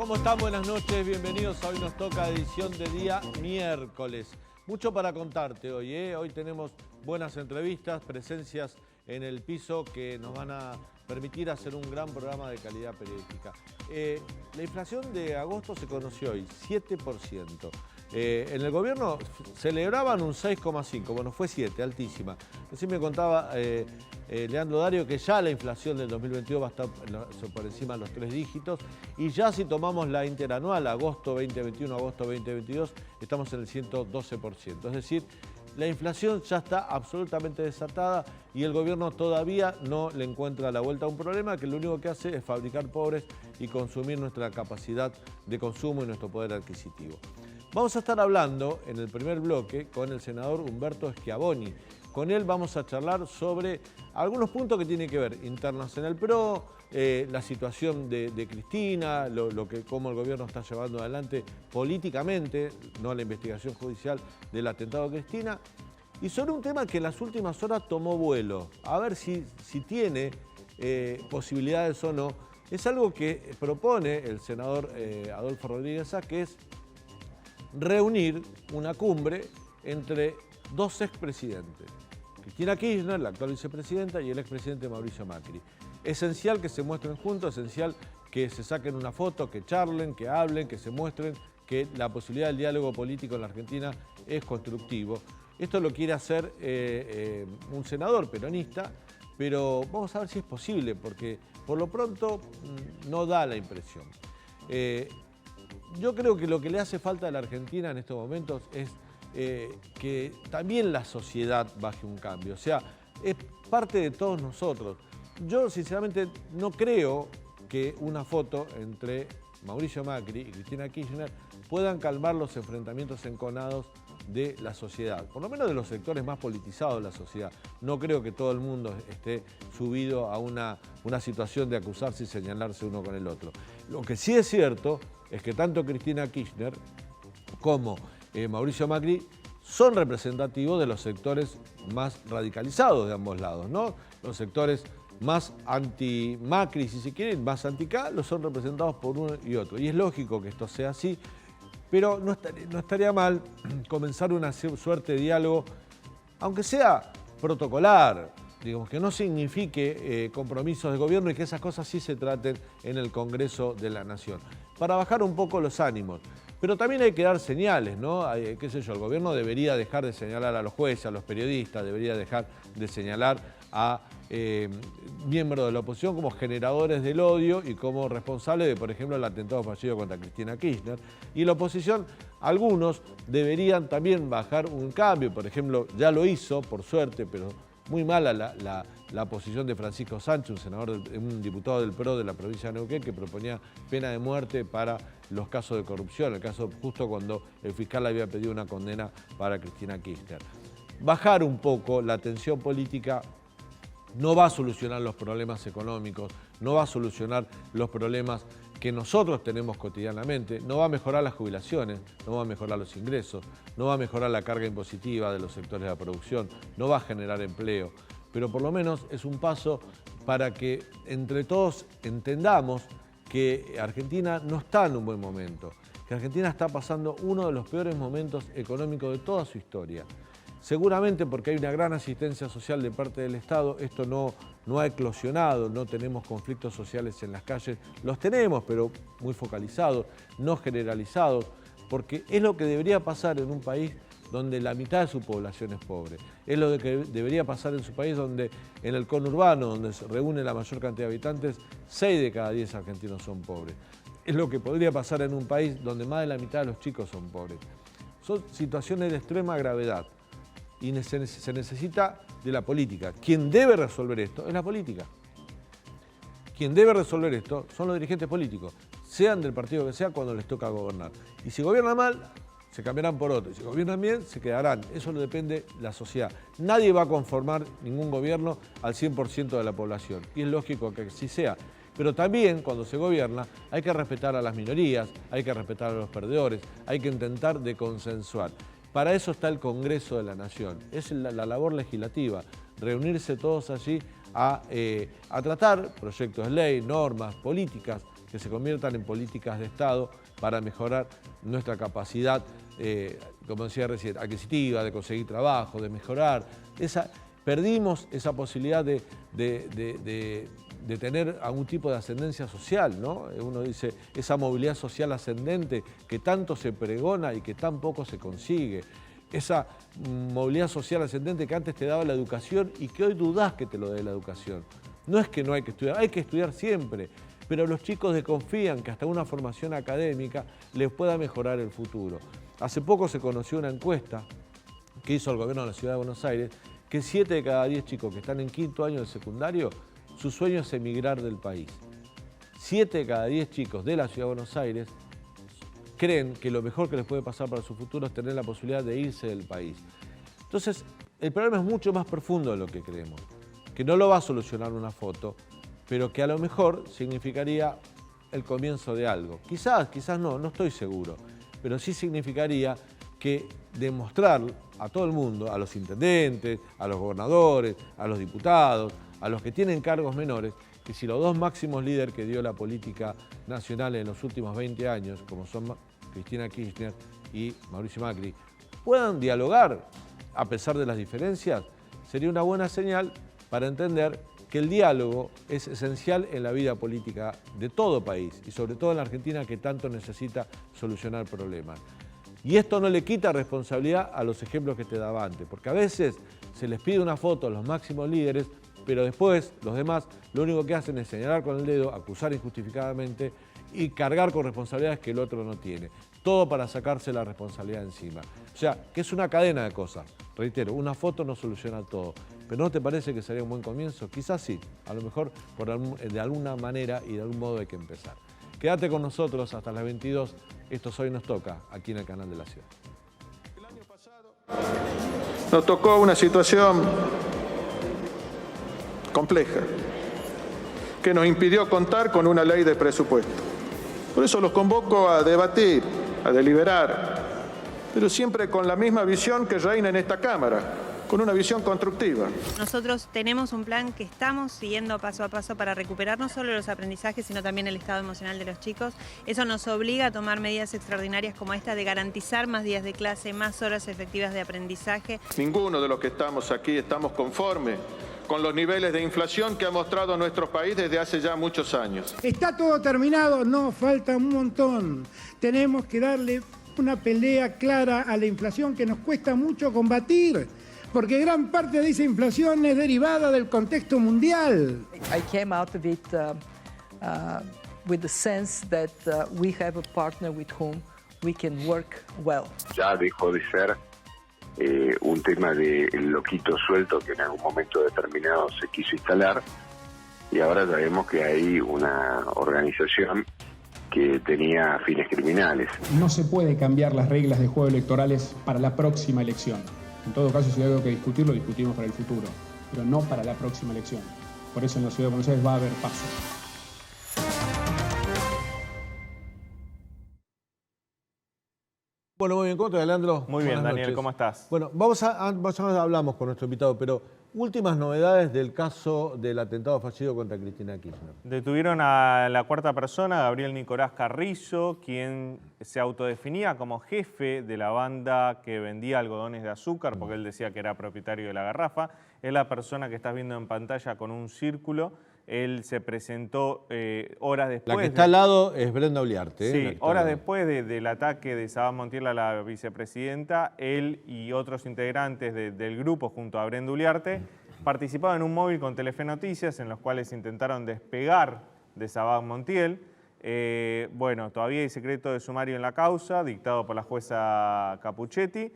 ¿Cómo están? Buenas noches, bienvenidos a Hoy Nos Toca, edición de día miércoles. Mucho para contarte hoy, ¿eh? Hoy tenemos buenas entrevistas, presencias en el piso que nos van a permitir hacer un gran programa de calidad periodística. La inflación de agosto se conoció hoy, 7%. En el gobierno celebraban un 6,5, bueno, fue 7, altísima. Recién me contaba Leandro Dario que ya la inflación del 2022 va a estar por encima de los 3 dígitos y ya si tomamos la interanual, agosto 2021, agosto 2022, estamos en el 112%. Es decir, la inflación ya está absolutamente desatada y el gobierno todavía no le encuentra la vuelta a un problema que lo único que hace es fabricar pobres y consumir nuestra capacidad de consumo y nuestro poder adquisitivo. Vamos a estar hablando en el primer bloque con el senador Humberto Schiavoni. Con él vamos a charlar sobre algunos puntos que tienen que ver internos en el PRO, la situación de Cristina, cómo el gobierno está llevando adelante políticamente, no la investigación judicial del atentado a Cristina, y sobre un tema que en las últimas horas tomó vuelo, a ver si tiene posibilidades o no. Es algo que propone el senador Adolfo Rodríguez Sá, que es reunir una cumbre entre dos expresidentes, Cristina Kirchner, la actual vicepresidenta, y el expresidente Mauricio Macri. Esencial que se muestren juntos, esencial que se saquen una foto, que charlen, que hablen, que se muestren, que la posibilidad del diálogo político en la Argentina es constructivo. Esto lo quiere hacer un senador peronista, pero vamos a ver si es posible, porque por lo pronto no da la impresión. Yo creo que lo que le hace falta a la Argentina en estos momentos es que también la sociedad baje un cambio. O sea, es parte de todos nosotros. Yo sinceramente no creo que una foto entre Mauricio Macri y Cristina Kirchner puedan calmar los enfrentamientos enconados de la sociedad, por lo menos de los sectores más politizados de la sociedad. No creo que todo el mundo esté subido a una situación de acusarse y señalarse uno con el otro. Lo que sí es cierto es que tanto Cristina Kirchner como Mauricio Macri son representativos de los sectores más radicalizados de ambos lados, ¿no? Los sectores más anti-Macri, si se quieren, más anti-K, los son representados por uno y otro. Y es lógico que esto sea así, pero no estaría mal comenzar una suerte de diálogo, aunque sea protocolar, digamos, que no signifique compromisos de gobierno y que esas cosas sí se traten en el Congreso de la Nación, para bajar un poco los ánimos. Pero también hay que dar señales, ¿no? Qué sé yo, el gobierno debería dejar de señalar a los jueces, a los periodistas, debería dejar de señalar a miembros de la oposición como generadores del odio y como responsables de, por ejemplo, el atentado fallido contra Cristina Kirchner. Y la oposición, algunos deberían también bajar un cambio, por ejemplo, ya lo hizo, por suerte, pero muy mala la posición de Francisco Sánchez, un diputado del PRO de la provincia de Neuquén, que proponía pena de muerte para los casos de corrupción, el caso justo cuando el fiscal había pedido una condena para Cristina Kirchner. Bajar un poco la tensión política no va a solucionar los problemas económicos, no va a solucionar los problemas que nosotros tenemos cotidianamente, no va a mejorar las jubilaciones, no va a mejorar los ingresos, no va a mejorar la carga impositiva de los sectores de la producción, no va a generar empleo, pero por lo menos es un paso para que entre todos entendamos que Argentina no está en un buen momento, que Argentina está pasando uno de los peores momentos económicos de toda su historia. Seguramente porque hay una gran asistencia social de parte del Estado, esto no ha eclosionado, no tenemos conflictos sociales en las calles, los tenemos, pero muy focalizados, no generalizados, porque es lo que debería pasar en un país donde la mitad de su población es pobre. Es lo que debería pasar en su país donde en el conurbano, donde se reúne la mayor cantidad de habitantes, 6 de cada 10 argentinos son pobres. Es lo que podría pasar en un país donde más de la mitad de los chicos son pobres. Son situaciones de extrema gravedad. Y se necesita de la política. Quien debe resolver esto es la política. Quien debe resolver esto son los dirigentes políticos, sean del partido que sea, cuando les toca gobernar. Y si gobiernan mal, se cambiarán por otro. Y si gobiernan bien, se quedarán. Eso lo depende de la sociedad. Nadie va a conformar ningún gobierno al 100% de la población. Y es lógico que así sea. Pero también, cuando se gobierna, hay que respetar a las minorías, hay que respetar a los perdedores, hay que intentar de consensuar. Para eso está el Congreso de la Nación. Es la labor legislativa, reunirse todos allí a tratar proyectos de ley, normas, políticas que se conviertan en políticas de Estado para mejorar nuestra capacidad, como decía recién, adquisitiva, de conseguir trabajo, de mejorar. Perdimos esa posibilidad de tener algún tipo de ascendencia social, ¿no? Uno dice, esa movilidad social ascendente que tanto se pregona y que tan poco se consigue. Esa movilidad social ascendente que antes te daba la educación y que hoy dudás que te lo dé la educación. No es que no hay que estudiar siempre, pero los chicos desconfían que hasta una formación académica les pueda mejorar el futuro. Hace poco se conoció una encuesta que hizo el gobierno de la Ciudad de Buenos Aires, que 7 de cada 10 chicos que están en quinto año de secundario, su sueño es emigrar del país. 7 de cada 10 chicos de la Ciudad de Buenos Aires creen que lo mejor que les puede pasar para su futuro es tener la posibilidad de irse del país. Entonces, el problema es mucho más profundo de lo que creemos, que no lo va a solucionar una foto, pero que a lo mejor significaría el comienzo de algo. Quizás no estoy seguro, pero sí significaría que demostrar a todo el mundo, a los intendentes, a los gobernadores, a los diputados, a los que tienen cargos menores, que si los dos máximos líderes que dio la política nacional en los últimos 20 años, como son Cristina Kirchner y Mauricio Macri, puedan dialogar a pesar de las diferencias, sería una buena señal para entender que el diálogo es esencial en la vida política de todo país y sobre todo en la Argentina, que tanto necesita solucionar problemas. Y esto no le quita responsabilidad a los ejemplos que te daba antes, porque a veces se les pide una foto a los máximos líderes, pero después los demás lo único que hacen es señalar con el dedo, acusar injustificadamente y cargar con responsabilidades que el otro no tiene. Todo para sacarse la responsabilidad encima. O sea, que es una cadena de cosas. Reitero, una foto no soluciona todo. ¿Pero no te parece que sería un buen comienzo? Quizás sí, a lo mejor de alguna manera y de algún modo hay que empezar. Quédate con nosotros hasta las 22. Esto Hoy Nos Toca, aquí en el Canal de la Ciudad. El año pasado nos tocó una situación compleja que nos impidió contar con una ley de presupuesto. Por eso los convoco a debatir, a deliberar, pero siempre con la misma visión que reina en esta Cámara, con una visión constructiva. Nosotros tenemos un plan que estamos siguiendo paso a paso para recuperar no solo los aprendizajes, sino también el estado emocional de los chicos. Eso nos obliga a tomar medidas extraordinarias como esta de garantizar más días de clase, más horas efectivas de aprendizaje. Ninguno de los que estamos aquí estamos conformes con los niveles de inflación que ha mostrado nuestro país desde hace ya muchos años. ¿Está todo terminado? No, falta un montón. Tenemos que darle una pelea clara a la inflación que nos cuesta mucho combatir, porque gran parte de esa inflación es derivada del contexto mundial. I came out of it with the sense that we have a partner with whom we can work well. Ya dejó de ser un tema de loquito suelto que en algún momento determinado se quiso instalar, y ahora sabemos que hay una organización que tenía fines criminales. No se puede cambiar las reglas de juego electorales para la próxima elección. En todo caso, si hay algo que discutir, lo discutimos para el futuro, pero no para la próxima elección. Por eso en la Ciudad de Buenos Aires va a haber paso. Bueno, muy bien, ¿cómo estás, Leandro? Muy bien, Buenas Daniel, noches. ¿cómo estás? Bueno, hablamos con nuestro invitado, pero últimas novedades del caso del atentado fallido contra Cristina Kirchner. Detuvieron a la cuarta persona, Gabriel Nicolás Carrizo, quien se autodefinía como jefe de la banda que vendía algodones de azúcar, porque él decía que era propietario de la garrafa. Es la persona que estás viendo en pantalla con un círculo. Él se presentó horas después. La que está al lado es Brenda Uliarte. Sí, horas después del ataque de Sabán Montiel a la vicepresidenta, él y otros integrantes del grupo junto a Brenda Uliarte participaban en un móvil con Telefe Noticias en los cuales intentaron despegar de Sabán Montiel. Bueno, todavía hay secreto de sumario en la causa, dictado por la jueza Capuchetti,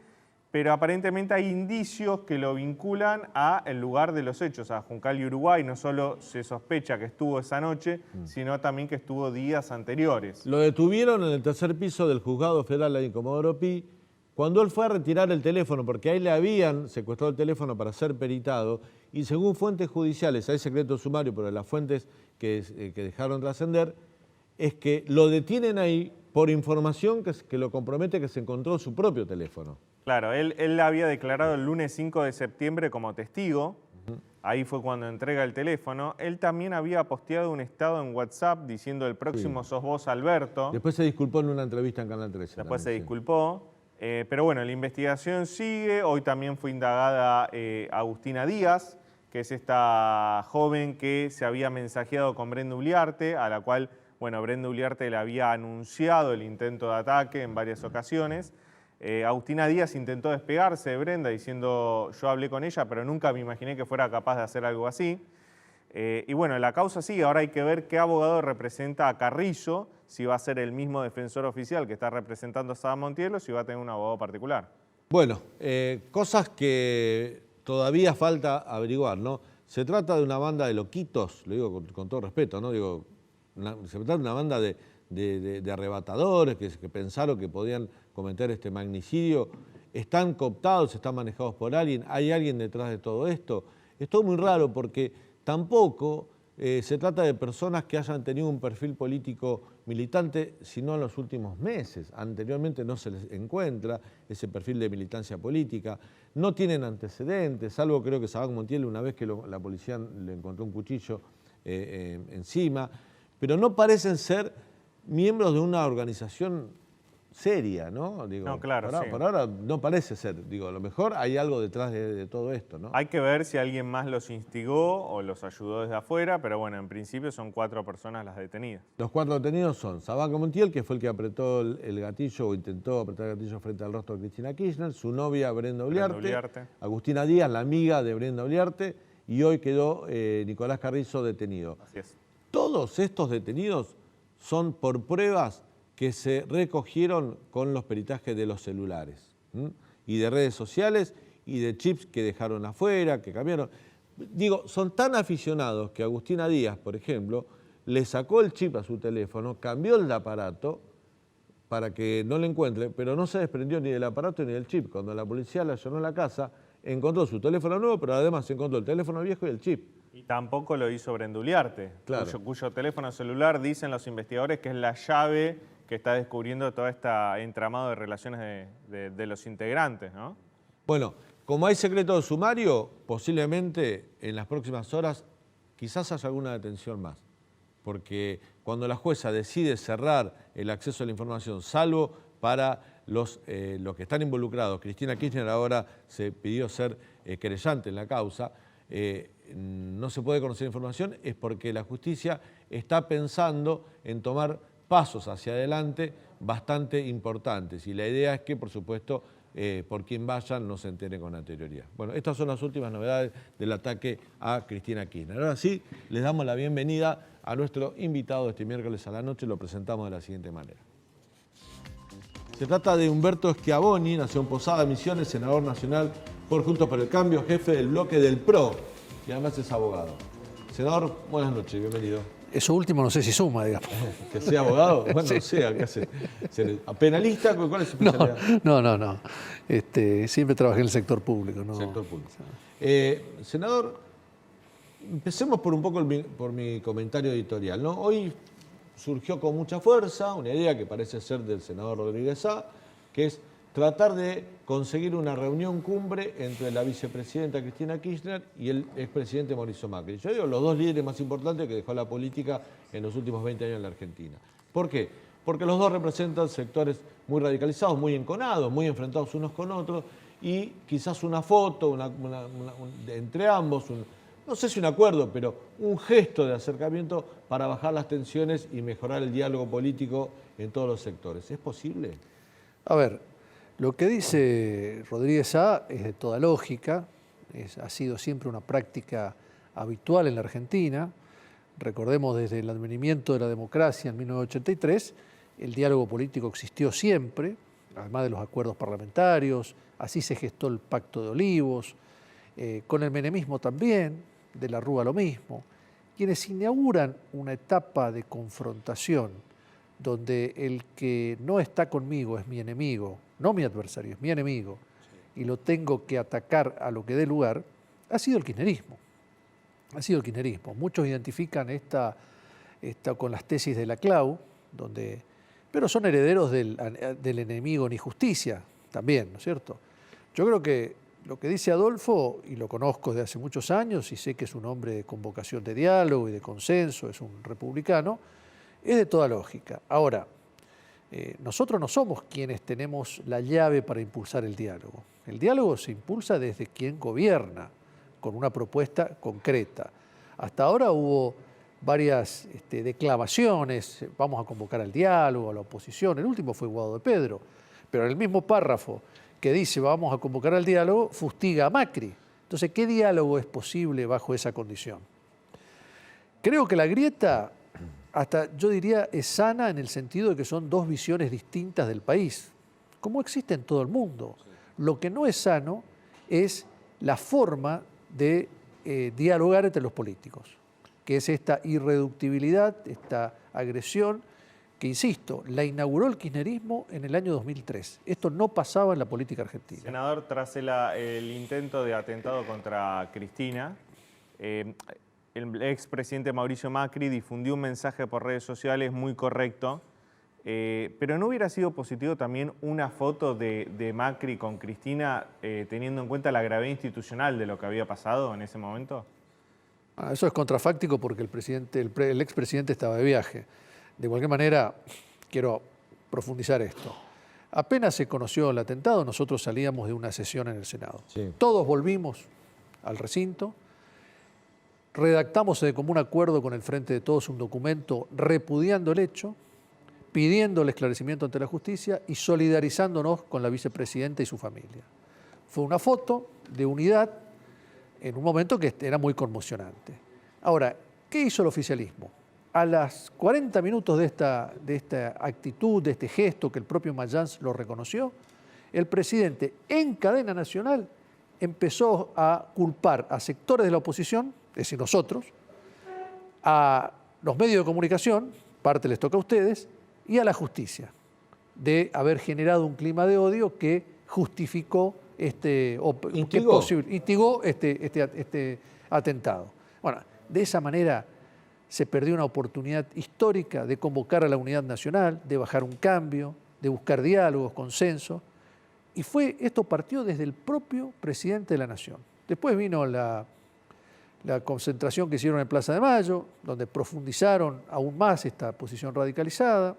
pero aparentemente hay indicios que lo vinculan al lugar de los hechos, a Juncal y Uruguay. No solo se sospecha que estuvo esa noche, sino también que estuvo días anteriores. Lo detuvieron en el tercer piso del Juzgado Federal de Comodoro Pi cuando él fue a retirar el teléfono, porque ahí le habían secuestrado el teléfono para ser peritado, y según fuentes judiciales, hay secreto sumario, pero las fuentes que dejaron trascender, es que lo detienen ahí por información que lo compromete que se encontró su propio teléfono. Claro, él había declarado el lunes 5 de septiembre como testigo Ahí fue cuando entrega el teléfono. Él también había posteado un estado en WhatsApp diciendo el próximo sos vos, Alberto. Después se disculpó en una entrevista en Canal 13. Después también, se disculpó. Pero bueno, la investigación sigue. Hoy también fue indagada Agustina Díaz, que es esta joven que se había mensajeado con Brenda Uliarte, a la cual, bueno, Brenda Uliarte le había anunciado el intento de ataque en varias ocasiones. Agustina Díaz intentó despegarse de Brenda diciendo yo hablé con ella, pero nunca me imaginé que fuera capaz de hacer algo así. Y bueno, la causa sigue. Ahora hay que ver qué abogado representa a Carrizo, si va a ser el mismo defensor oficial que está representando a Saba Montiel o si va a tener un abogado particular. Bueno, cosas que todavía falta averiguar, ¿no? Se trata de una banda de loquitos, lo digo con todo respeto, ¿no? Digo, se trata de una banda de arrebatadores que pensaron que podían cometer este magnicidio. Están cooptados, están manejados por alguien, hay alguien detrás de todo esto. Es todo muy raro porque tampoco se trata de personas que hayan tenido un perfil político militante, sino en los últimos meses. Anteriormente no se les encuentra ese perfil de militancia política. No tienen antecedentes, salvo creo que Saba Montiel una vez que la policía le encontró un cuchillo encima, pero no parecen ser miembros de una organización seria, ¿no? Digo, no, claro, sí. Por ahora no parece ser. Digo, a lo mejor hay algo detrás de todo esto, ¿no? Hay que ver si alguien más los instigó o los ayudó desde afuera, pero bueno, en principio son 4 personas las detenidas. Los 4 detenidos son Saba Montiel, que fue el que apretó el gatillo o intentó apretar el gatillo frente al rostro de Cristina Kirchner, su novia Brenda Uliarte, Agustina Díaz, la amiga de Brenda Uliarte, y hoy quedó Nicolás Carrizo detenido. Así es. Todos estos detenidos son por pruebas que se recogieron con los peritajes de los celulares y de redes sociales y de chips que dejaron afuera, que cambiaron. Digo, son tan aficionados que Agustina Díaz, por ejemplo, le sacó el chip a su teléfono, cambió el aparato para que no le encuentre, pero no se desprendió ni del aparato ni del chip. Cuando la policía le allanó la casa, encontró su teléfono nuevo, pero además encontró el teléfono viejo y el chip. Y tampoco lo hizo Brenda Uliarte, claro, cuyo teléfono celular, dicen los investigadores, que es la llave que está descubriendo todo este entramado de relaciones de los integrantes, ¿no? Bueno, como hay secreto de sumario, posiblemente en las próximas horas quizás haya alguna detención más, porque cuando la jueza decide cerrar el acceso a la información, salvo para los que están involucrados, Cristina Kirchner ahora se pidió ser querellante en la causa, no se puede conocer información, es porque la justicia está pensando en tomar pasos hacia adelante bastante importantes. Y la idea es que, por supuesto, por quien vayan no se entere con anterioridad. Bueno, estas son las últimas novedades del ataque a Cristina Kirchner. Ahora sí, les damos la bienvenida a nuestro invitado este miércoles a la noche. Lo presentamos de la siguiente manera. Se trata de Humberto Schiavoni, nació en Posada, Misiones, senador nacional por Juntos por el Cambio, jefe del bloque del PRO, y además es abogado. Senador, buenas noches, bienvenido. Eso último no sé si suma, digamos. ¿Que sea abogado? Bueno, sí. Sea, ¿qué hace? ¿Penalista? ¿Cuál es su especialidad? No. Siempre trabajé en el sector público. ¿No? Sector público. Senador, empecemos por un poco por mi comentario editorial, ¿no? Hoy surgió con mucha fuerza una idea que parece ser del senador Rodríguez Sá, que es tratar de conseguir una reunión cumbre entre la vicepresidenta Cristina Kirchner y el expresidente Mauricio Macri. Yo digo, los 2 líderes más importantes que dejó la política en los últimos 20 años en la Argentina. ¿Por qué? Porque los 2 representan sectores muy radicalizados, muy enconados, muy enfrentados unos con otros, y quizás una foto entre ambos, no sé si un acuerdo, pero un gesto de acercamiento para bajar las tensiones y mejorar el diálogo político en todos los sectores. ¿Es posible? A ver, lo que dice Rodríguez Sá es de toda lógica, ha sido siempre una práctica habitual en la Argentina. Recordemos desde el advenimiento de la democracia en 1983, el diálogo político existió siempre, además de los acuerdos parlamentarios, así se gestó el Pacto de Olivos, con el menemismo también, de la Rúa lo mismo. Quienes inauguran una etapa de confrontación donde el que no está conmigo es mi enemigo, no mi adversario, es mi enemigo, y lo tengo que atacar a lo que dé lugar, ha sido el kirchnerismo. Ha sido el kirchnerismo. Muchos identifican esta con las tesis de la Clau, pero son herederos del enemigo ni justicia también, ¿no es cierto? Yo creo que lo que dice Adolfo, y lo conozco desde hace muchos años y sé que es un hombre de convocación de diálogo y de consenso, es un republicano, es de toda lógica. Ahora, nosotros no somos quienes tenemos la llave para impulsar el diálogo. El diálogo se impulsa desde quien gobierna, con una propuesta concreta. Hasta ahora hubo varias declamaciones, vamos a convocar al diálogo, a la oposición, el último fue Guado de Pedro, pero en el mismo párrafo que dice vamos a convocar al diálogo, fustiga a Macri. Entonces, ¿qué diálogo es posible bajo esa condición? Creo que la grieta, hasta yo diría, es sana en el sentido de que son dos visiones distintas del país, como existe en todo el mundo. Lo que no es sano es la forma de dialogar entre los políticos, que es esta irreductibilidad, esta agresión, que insisto, la inauguró el kirchnerismo en el año 2003. Esto no pasaba en la política argentina. Senador, tras el intento de atentado contra Cristina, el expresidente Mauricio Macri difundió un mensaje por redes sociales muy correcto, pero ¿no hubiera sido positivo también una foto de Macri con Cristina teniendo en cuenta la gravedad institucional de lo que había pasado en ese momento? Eso es contrafáctico porque el expresidente estaba de viaje. De cualquier manera, quiero profundizar esto. Apenas se conoció el atentado, nosotros salíamos de una sesión en el Senado. Sí. Todos volvimos al recinto, redactamos de común acuerdo con el Frente de Todos un documento repudiando el hecho, pidiendo el esclarecimiento ante la justicia y solidarizándonos con la vicepresidenta y su familia. Fue una foto de unidad en un momento que era muy conmocionante. Ahora, ¿qué hizo el oficialismo? A las 40 minutos de esta actitud, de este gesto que el propio Mayans lo reconoció, el presidente en cadena nacional empezó a culpar a sectores de la oposición, es decir, nosotros, a los medios de comunicación, parte les toca a ustedes, y a la justicia, de haber generado un clima de odio que justificó instigó este atentado. Bueno, de esa manera se perdió una oportunidad histórica de convocar a la unidad nacional, de bajar un cambio, de buscar diálogos, consenso, y esto partió desde el propio presidente de la Nación. Después vino la concentración que hicieron en Plaza de Mayo, donde profundizaron aún más esta posición radicalizada.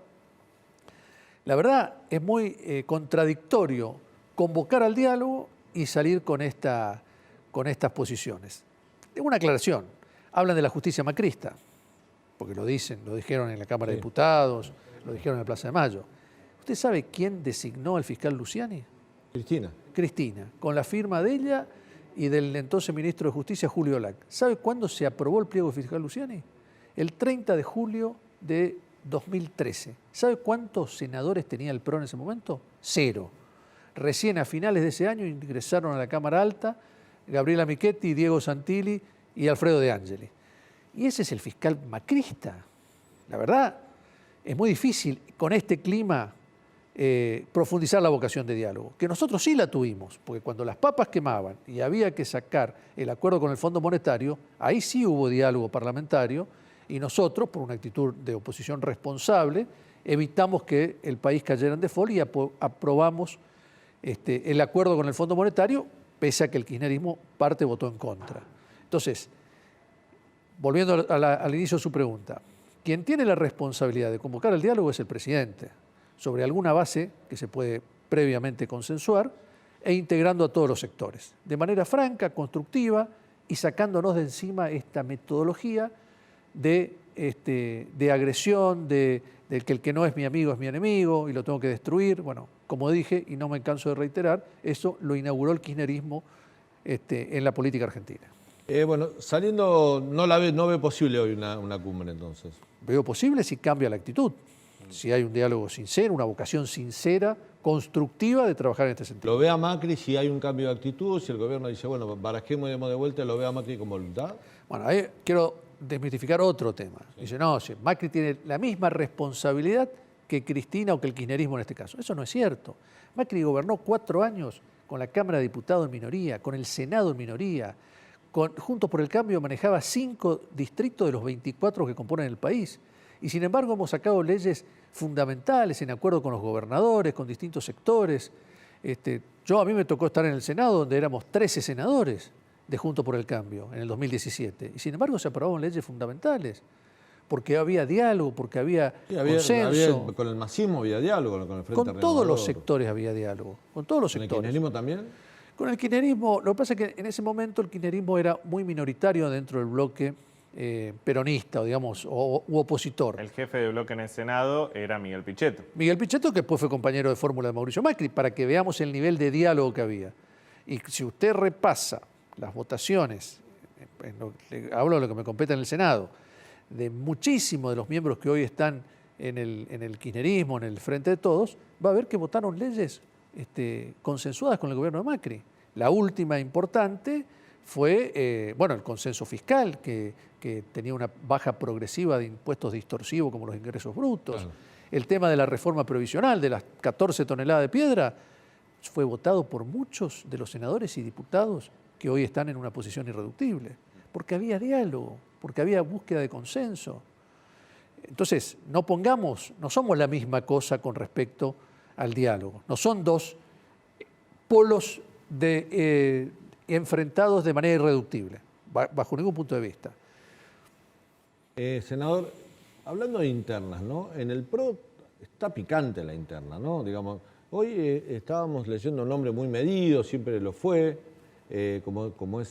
La verdad es muy contradictorio convocar al diálogo y salir con estas posiciones. Una aclaración, hablan de la justicia macrista, porque lo dijeron en la Cámara de Diputados, lo dijeron en la Plaza de Mayo. ¿Usted sabe quién designó al fiscal Luciani? Cristina. Cristina, con la firma de ella y del entonces ministro de Justicia, Julio Lac. ¿Sabe cuándo se aprobó el pliego fiscal Luciani? El 30 de julio de 2013. ¿Sabe cuántos senadores tenía el PRO en ese momento? 0. Recién a finales de ese año ingresaron a la Cámara Alta Gabriela Michetti, Diego Santilli y Alfredo De Angeli. Y ese es el fiscal macrista. La verdad, es muy difícil con este clima profundizar la vocación de diálogo, que nosotros sí la tuvimos, porque cuando las papas quemaban y había que sacar el acuerdo con el Fondo Monetario, ahí sí hubo diálogo parlamentario y nosotros, por una actitud de oposición responsable, evitamos que el país cayera en default y aprobamos el acuerdo con el Fondo Monetario, pese a que el kirchnerismo parte votó en contra. Entonces, volviendo al inicio de su pregunta, quien tiene la responsabilidad de convocar al diálogo es el presidente, sobre alguna base que se puede previamente consensuar e integrando a todos los sectores, de manera franca, constructiva y sacándonos de encima esta metodología de agresión, de que el que no es mi amigo es mi enemigo y lo tengo que destruir. Bueno, como dije, y no me canso de reiterar, eso lo inauguró el kirchnerismo en la política argentina. Bueno, saliendo, no ve posible hoy una cumbre entonces. Veo posible si cambia la actitud, si hay un diálogo sincero, una vocación sincera, constructiva de trabajar en este sentido. ¿Lo ve a Macri si hay un cambio de actitud? Si el gobierno dice, bueno, barajemos de vuelta, ¿lo ve a Macri con voluntad? Bueno, ahí quiero desmitificar otro tema. Dice, no, si Macri tiene la misma responsabilidad que Cristina o que el kirchnerismo en este caso. Eso no es cierto. Macri gobernó 4 años con la Cámara de Diputados en minoría, con el Senado en minoría, Juntos por el Cambio manejaba 5 distritos de los 24 que componen el país. Y sin embargo hemos sacado leyes fundamentales en acuerdo con los gobernadores, con distintos sectores. A mí me tocó estar en el Senado, donde éramos 13 senadores de Juntos por el Cambio en el 2017. Y sin embargo se aprobaron leyes fundamentales, porque había diálogo, porque había consenso. Con el masismo había diálogo, con el Frente Con Renovador. todos los sectores había diálogo, con todos los sectores. ¿Con el kirchnerismo también? Con el kirchnerismo, lo que pasa es que en ese momento el kirchnerismo era muy minoritario dentro del bloque peronista, o digamos, u opositor. El jefe de bloque en el Senado era Miguel Pichetto. Miguel Pichetto, que después fue compañero de fórmula de Mauricio Macri, para que veamos el nivel de diálogo que había. Y si usted repasa las votaciones, hablo de lo que me compete en el Senado, de muchísimos de los miembros que hoy están en el kirchnerismo, en el Frente de Todos, va a ver que votaron leyes consensuadas con el gobierno de Macri. La última importante fue, el consenso fiscal, que tenía una baja progresiva de impuestos distorsivos como los ingresos brutos. Claro. El tema de la reforma previsional de las 14 toneladas de piedra fue votado por muchos de los senadores y diputados que hoy están en una posición irreductible, porque había diálogo, porque había búsqueda de consenso. Entonces, no somos la misma cosa con respecto al diálogo. No son dos polos enfrentados de manera irreductible, bajo ningún punto de vista. Senador, hablando de internas, ¿no? En el PRO está picante la interna, ¿no? Digamos, hoy estábamos leyendo un nombre muy medido, siempre lo fue, como es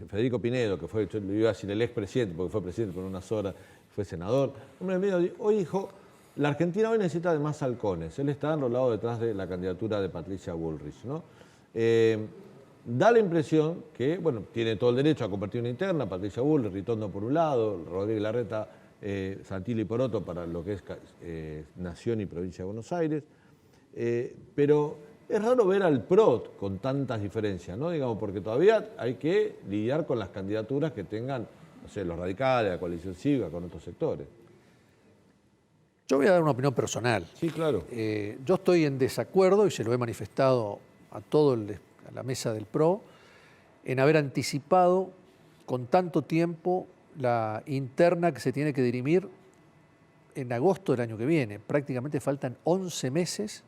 Federico Pinedo, que fue, yo le iba a decir el expresidente, porque fue presidente por unas horas, fue senador. Hombre medio, hoy dijo, la Argentina hoy necesita de más halcones. Él está enrolado detrás de la candidatura de Patricia Bullrich, ¿no? Da la impresión que, tiene todo el derecho a convertir una interna, Patricia Bullrich, Ritondo por un lado, Rodríguez Larreta, Santilli por otro, para lo que es Nación y Provincia de Buenos Aires. Pero es raro ver al PRO con tantas diferencias, ¿no? Digamos, porque todavía hay que lidiar con las candidaturas que tengan, no sé, los radicales, la coalición cívica, con otros sectores. Yo voy a dar una opinión personal. Sí, claro. Yo estoy en desacuerdo, y se lo he manifestado a la mesa del PRO, en haber anticipado con tanto tiempo la interna que se tiene que dirimir en agosto del año que viene. Prácticamente faltan 11 meses,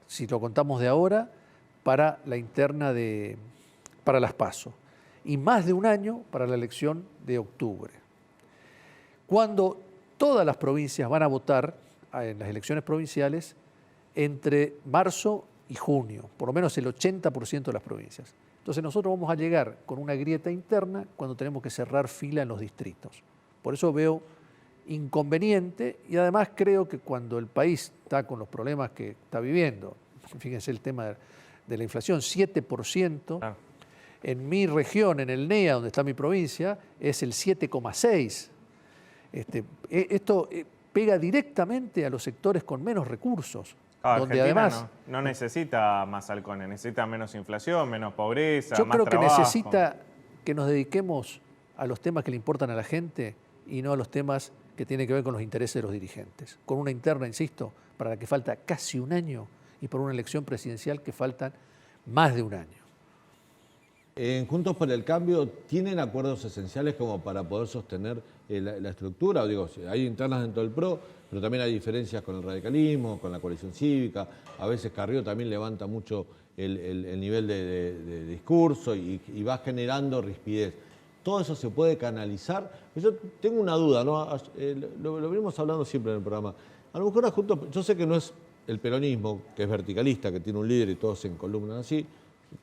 si lo contamos de ahora, para la interna para las PASO, y más de un año para la elección de octubre. Cuando todas las provincias van a votar en las elecciones provinciales entre marzo y junio, por lo menos el 80% de las provincias. Entonces nosotros vamos a llegar con una grieta interna cuando tenemos que cerrar fila en los distritos. Por eso veo inconveniente, y además creo que cuando el país está con los problemas que está viviendo, fíjense el tema de la inflación, 7%, en mi región, en el NEA, donde está mi provincia, es el 7,6%. Esto pega directamente a los sectores con menos recursos. Donde Argentina además no necesita más halcones, necesita menos inflación, menos pobreza, yo más creo trabajo. que necesita que nos dediquemos a los temas que le importan a la gente y no a los temas que tienen que ver con los intereses de los dirigentes. Con una interna, insisto, para la que falta casi un año, y por una elección presidencial que faltan más de un año. En Juntos por el Cambio, ¿tienen acuerdos esenciales como para poder sostener la estructura? Digo, hay internas dentro del PRO, pero también hay diferencias con el radicalismo, con la coalición cívica. A veces Carrió también levanta mucho el nivel de discurso y va generando rispidez. ¿Todo eso se puede canalizar? Yo tengo una duda, ¿no? Lo venimos hablando siempre en el programa. A lo mejor Juntos, yo sé que no es el peronismo, que es verticalista, que tiene un líder y todos se encolumnan así,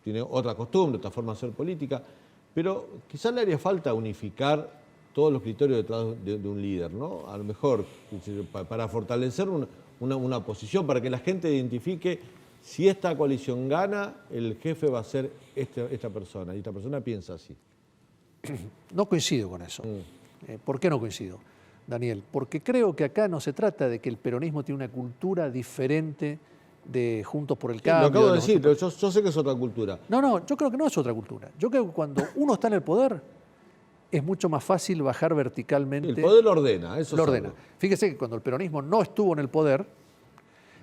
tiene otra costumbre, otra forma de hacer política, pero quizás le haría falta unificar todos los criterios detrás de un líder, ¿no? A lo mejor para fortalecer una posición, para que la gente identifique si esta coalición gana, el jefe va a ser esta persona, y esta persona piensa así. No coincido con eso. ¿Por qué no coincido, Daniel? Porque creo que acá no se trata de que el peronismo tiene una cultura diferente de Juntos por el Cambio. Lo acabo de decir, pero yo sé que es otra cultura. No, yo creo que no es otra cultura. Yo creo que cuando uno está en el poder es mucho más fácil bajar verticalmente. El poder lo ordena, eso lo ordena. Fíjese que cuando el peronismo no estuvo en el poder,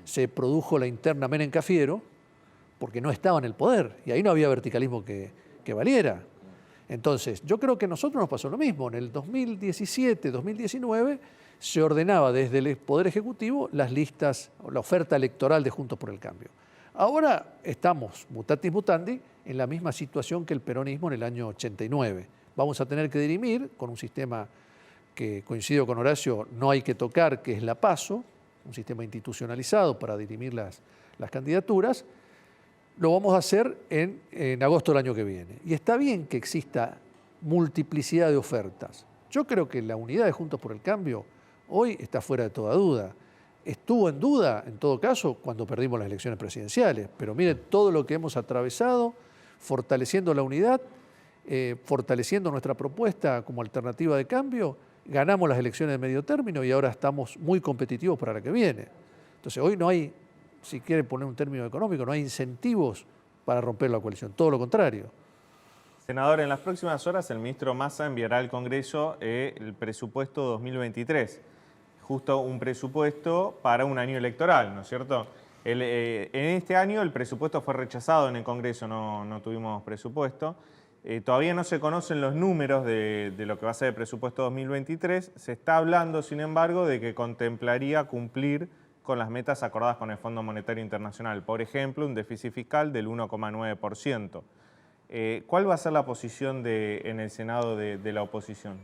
se produjo la interna Menem-Cafiero, porque no estaba en el poder, y ahí no había verticalismo que valiera. Entonces, yo creo que a nosotros nos pasó lo mismo. En el 2017, 2019, se ordenaba desde el Poder Ejecutivo las listas, la oferta electoral de Juntos por el Cambio. Ahora estamos, mutatis mutandi, en la misma situación que el peronismo en el año 89. Vamos a tener que dirimir con un sistema que, coincido con Horacio, no hay que tocar, que es la PASO, un sistema institucionalizado para dirimir las candidaturas. Lo vamos a hacer en agosto del año que viene. Y está bien que exista multiplicidad de ofertas. Yo creo que la unidad de Juntos por el Cambio hoy está fuera de toda duda. Estuvo en duda, en todo caso, cuando perdimos las elecciones presidenciales. Pero mire todo lo que hemos atravesado, fortaleciendo la unidad, fortaleciendo nuestra propuesta como alternativa de cambio. Ganamos las elecciones de medio término y ahora estamos muy competitivos para la que viene. Entonces hoy no hay, si quiere poner un término económico, no hay incentivos para romper la coalición, todo lo contrario. Senador, en las próximas horas el ministro Massa enviará al Congreso el presupuesto 2023, justo un presupuesto para un año electoral, ¿no es cierto? En este año el presupuesto fue rechazado en el Congreso, no tuvimos presupuesto. Todavía no se conocen los números de lo que va a ser el presupuesto 2023. Se está hablando, sin embargo, de que contemplaría cumplir con las metas acordadas con el Fondo Monetario Internacional. Por ejemplo, un déficit fiscal del 1,9%. ¿Cuál va a ser la posición en el Senado de la oposición?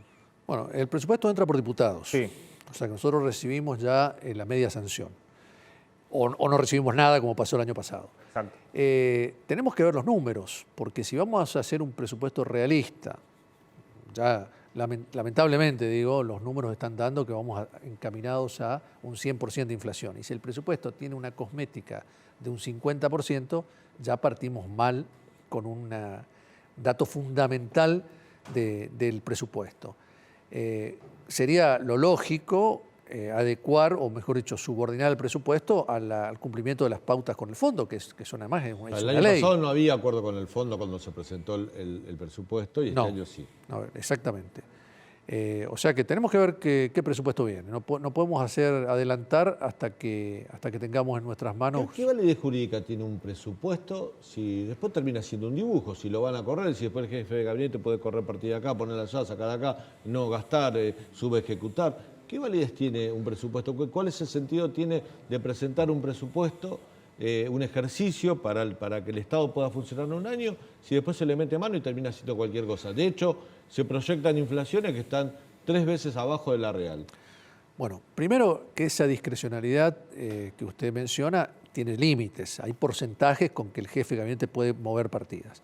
Bueno, el presupuesto entra por diputados. Sí. O sea que nosotros recibimos ya la media sanción. O no recibimos nada como pasó el año pasado. Exacto. Tenemos que ver los números, porque si vamos a hacer un presupuesto realista, ya lamentablemente digo, los números están dando que vamos encaminados a un 100% de inflación. Y si el presupuesto tiene una cosmética de un 50%, ya partimos mal con un dato fundamental del presupuesto. Sería lo lógico adecuar, o mejor dicho, subordinar el presupuesto al cumplimiento de las pautas con el fondo, que son además es una ley. El año pasado no había acuerdo con el fondo cuando se presentó el presupuesto y este año sí. No, exactamente. O sea que tenemos que ver qué presupuesto viene. No podemos adelantar hasta que tengamos en nuestras manos. ¿Qué validez jurídica tiene un presupuesto si después termina siendo un dibujo? Si lo van a correr, si después el jefe de gabinete puede correr partida acá, ponerla allá, sacar acá, no gastar, subejecutar. ¿Qué validez tiene un presupuesto? ¿Cuál es el sentido tiene de presentar un presupuesto, un ejercicio para que el Estado pueda funcionar en un año, si después se le mete mano y termina haciendo cualquier cosa? De hecho, se proyectan inflaciones que están 3 veces abajo de la real. Bueno, primero que esa discrecionalidad que usted menciona tiene límites. Hay porcentajes con que el jefe de gabinete puede mover partidas.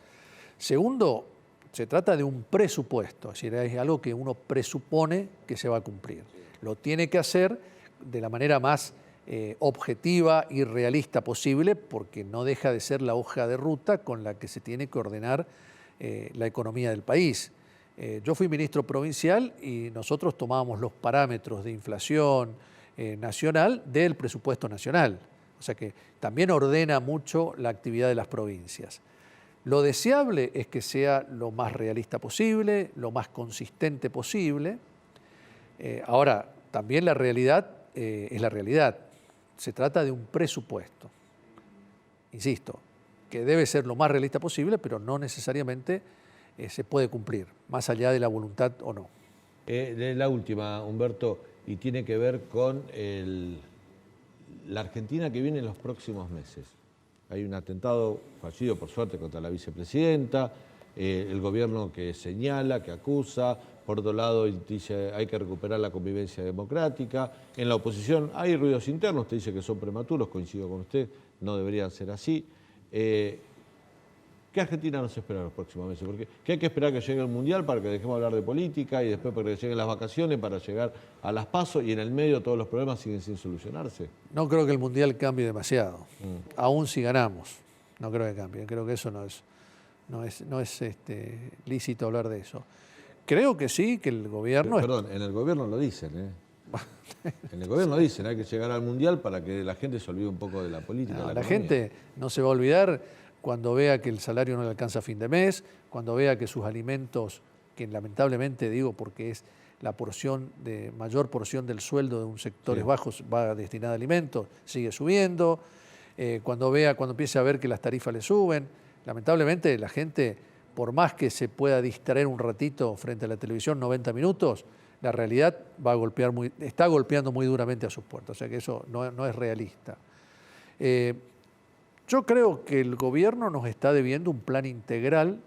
Segundo, se trata de un presupuesto, es decir, es algo que uno presupone que se va a cumplir. Lo tiene que hacer de la manera más objetiva y realista posible, porque no deja de ser la hoja de ruta con la que se tiene que ordenar la economía del país. Yo fui ministro provincial y nosotros tomábamos los parámetros de inflación nacional del presupuesto nacional. O sea que también ordena mucho la actividad de las provincias. Lo deseable es que sea lo más realista posible, lo más consistente posible. Ahora, también la realidad es la realidad. Se trata de un presupuesto, insisto, que debe ser lo más realista posible, pero no necesariamente se puede cumplir, más allá de la voluntad o no. La última, Humberto, y tiene que ver con la Argentina que viene en los próximos meses. Hay un atentado fallido, por suerte, contra la vicepresidenta, el gobierno que señala, que acusa. Por otro lado, dice hay que recuperar la convivencia democrática. En la oposición hay ruidos internos, usted dice que son prematuros, coincido con usted, no deberían ser así. ¿Qué Argentina nos espera en los próximos meses? Porque ¿qué hay que esperar que llegue el Mundial para que dejemos de hablar de política y después para que lleguen las vacaciones, para llegar a las PASO y en el medio todos los problemas siguen sin solucionarse? No creo que el Mundial cambie demasiado, aún si ganamos. No creo que cambie, creo que eso no es lícito hablar de eso. Creo que sí, que el gobierno... Perdón, en el gobierno lo dicen, En el gobierno dicen, hay que llegar al Mundial para que la gente se olvide un poco de la política. No, la gente no se va a olvidar cuando vea que el salario no le alcanza a fin de mes, cuando vea que sus alimentos, que lamentablemente digo porque es la mayor porción del sueldo de un sectores bajos va destinada a alimentos, sigue subiendo, cuando empiece a ver que las tarifas le suben. Lamentablemente la gente, por más que se pueda distraer un ratito frente a la televisión 90 minutos, la realidad está golpeando muy duramente a sus puertas, o sea que eso no es realista. Yo creo que el gobierno nos está debiendo un plan integral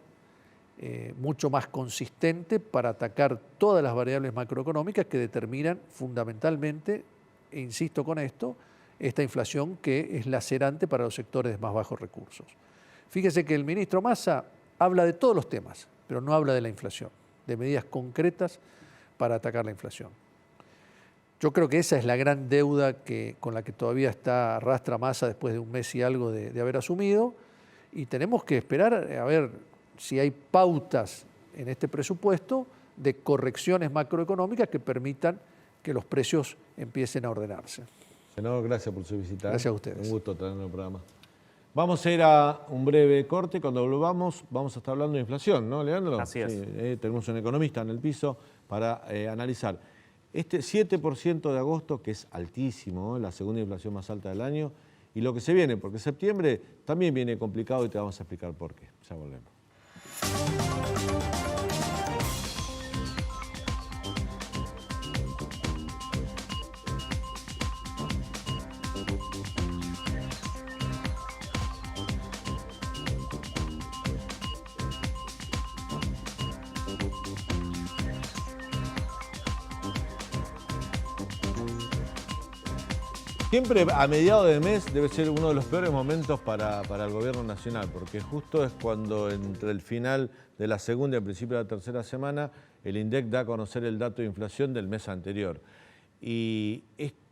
mucho más consistente para atacar todas las variables macroeconómicas que determinan fundamentalmente, e insisto con esto, esta inflación que es lacerante para los sectores de más bajos recursos. Fíjese que el ministro Massa habla de todos los temas, pero no habla de la inflación, de medidas concretas para atacar la inflación. Yo creo que esa es la gran deuda con la que todavía arrastra Massa después de un mes y algo de haber asumido, y tenemos que esperar a ver si hay pautas en este presupuesto de correcciones macroeconómicas que permitan que los precios empiecen a ordenarse. Senador, gracias por su visita. Gracias a ustedes. Un gusto tenerlo en el programa. Vamos a ir a un breve corte. Cuando volvamos vamos a estar hablando de inflación, ¿no, Leandro? Así es. Sí, tenemos un economista en el piso para analizar este 7% de agosto, que es altísimo, la segunda inflación más alta del año, y lo que se viene, porque septiembre también viene complicado y te vamos a explicar por qué. Ya volvemos. Siempre a mediados de mes debe ser uno de los peores momentos para el gobierno nacional, porque justo es cuando entre el final de la segunda y el principio de la tercera semana el INDEC da a conocer el dato de inflación del mes anterior. Y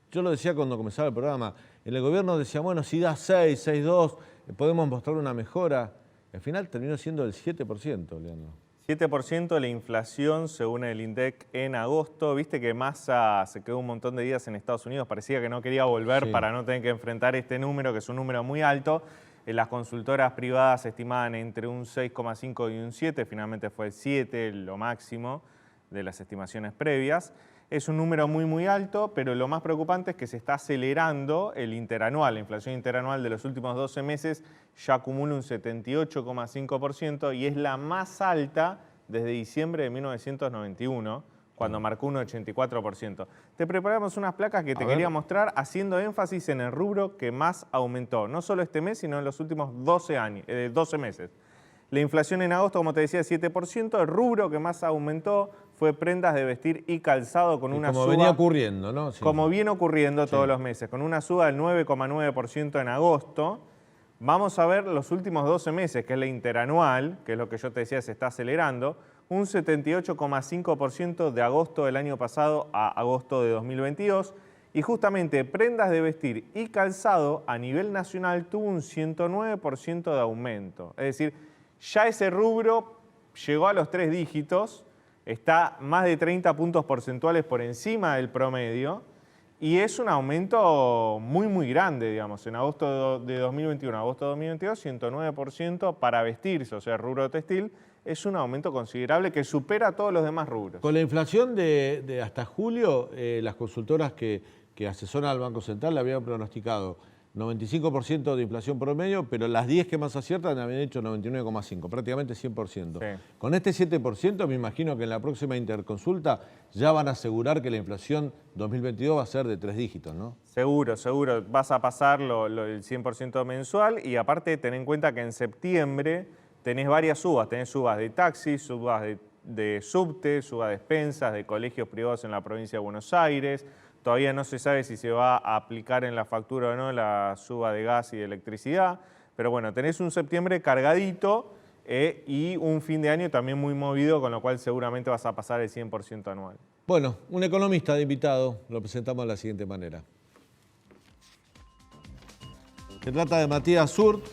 yo lo decía cuando comenzaba el programa, en el gobierno decía, bueno, si da 6, 6,2, podemos mostrar una mejora. Al final terminó siendo el 7%, Leandro. 7% la inflación según el INDEC en agosto. Viste que Massa se quedó un montón de días en Estados Unidos, parecía que no quería volver para no tener que enfrentar este número, que es un número muy alto. Las consultoras privadas estimaban entre un 6,5 y un 7, finalmente fue el 7, lo máximo de las estimaciones previas. Es un número muy alto, pero lo más preocupante es que se está acelerando el interanual. La inflación interanual de los últimos 12 meses ya acumula un 78,5% y es la más alta desde diciembre de 1991, cuando marcó un 84%. Te preparamos unas placas que te quería mostrar haciendo énfasis en el rubro que más aumentó, no solo este mes, sino en los últimos 12 meses. La inflación en agosto, como te decía, 7%. El rubro que más aumentó fue prendas de vestir y calzado con una suba... Como venía ocurriendo, ¿no? Sí. Como viene ocurriendo todos los meses, con una suba del 9,9% en agosto. Vamos a ver los últimos 12 meses, que es la interanual, que es lo que yo te decía, se está acelerando. Un 78,5% de agosto del año pasado a agosto de 2022. Y justamente prendas de vestir y calzado a nivel nacional tuvo un 109% de aumento. Es decir, ya ese rubro llegó a los 3 dígitos, está más de 30 puntos porcentuales por encima del promedio y es un aumento muy grande, digamos. En agosto de 2021 a agosto de 2022, 109% para vestirse, o sea, rubro textil, es un aumento considerable que supera a todos los demás rubros. Con la inflación de hasta julio, las consultoras que asesoran al Banco Central le habían pronosticado 95% de inflación promedio, pero las 10 que más aciertan habían hecho 99,5%, prácticamente 100%. Sí. Con este 7% me imagino que en la próxima interconsulta ya van a asegurar que la inflación 2022 va a ser de 3 dígitos, ¿no? Seguro. Vas a pasar el 100% mensual y aparte ten en cuenta que en septiembre tenés varias subas. Tenés subas de taxis, subas de subte, subas de expensas, de colegios privados en la provincia de Buenos Aires. Todavía no se sabe si se va a aplicar en la factura o no la suba de gas y de electricidad. Pero bueno, tenés un septiembre cargadito y un fin de año también muy movido, con lo cual seguramente vas a pasar el 100% anual. Bueno, un economista de invitado, lo presentamos de la siguiente manera. Se trata de Matías Zurt,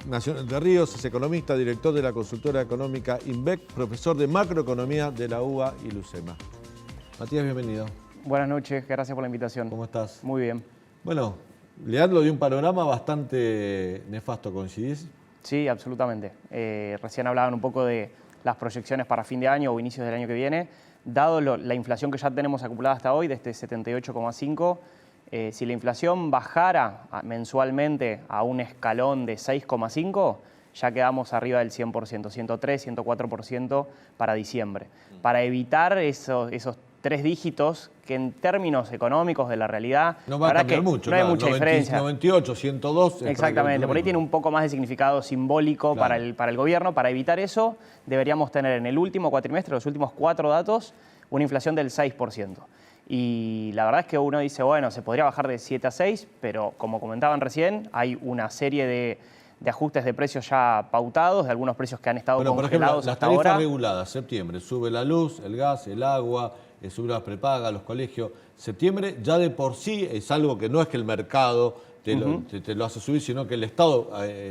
nacional de Ríos, es economista, director de la consultora económica INVEC, profesor de macroeconomía de la UBA y LUCEMA. Matías, bienvenido. Buenas noches, gracias por la invitación. ¿Cómo estás? Muy bien. Bueno, Leandro dio un panorama bastante nefasto, ¿coincidís? Sí, absolutamente. Recién hablaban un poco de las proyecciones para fin de año o inicios del año que viene. Dado la inflación que ya tenemos acumulada hasta hoy, de este 78,5, si la inflación bajara mensualmente a un escalón de 6,5, ya quedamos arriba del 100%, 103, 104% para diciembre. Para evitar esos 3 dígitos, que en términos económicos de la realidad, no va a cambiar mucho, no hay mucha diferencia. 98, 102. Exactamente, por ahí tiene un poco más de significado simbólico para el gobierno. Para evitar eso, deberíamos tener en el último cuatrimestre, los últimos 4 datos, una inflación del 6%. Y la verdad es que uno dice, bueno, se podría bajar de 7 a 6, pero como comentaban recién, hay una serie de ajustes de precios ya pautados, de algunos precios que han estado congelados por ejemplo, las hasta ahora. tarifas reguladas, septiembre, sube la luz, el gas, el agua, sube las prepagas, los colegios. Septiembre ya de por sí es algo que no es que el mercado te lo hace subir, sino que el Estado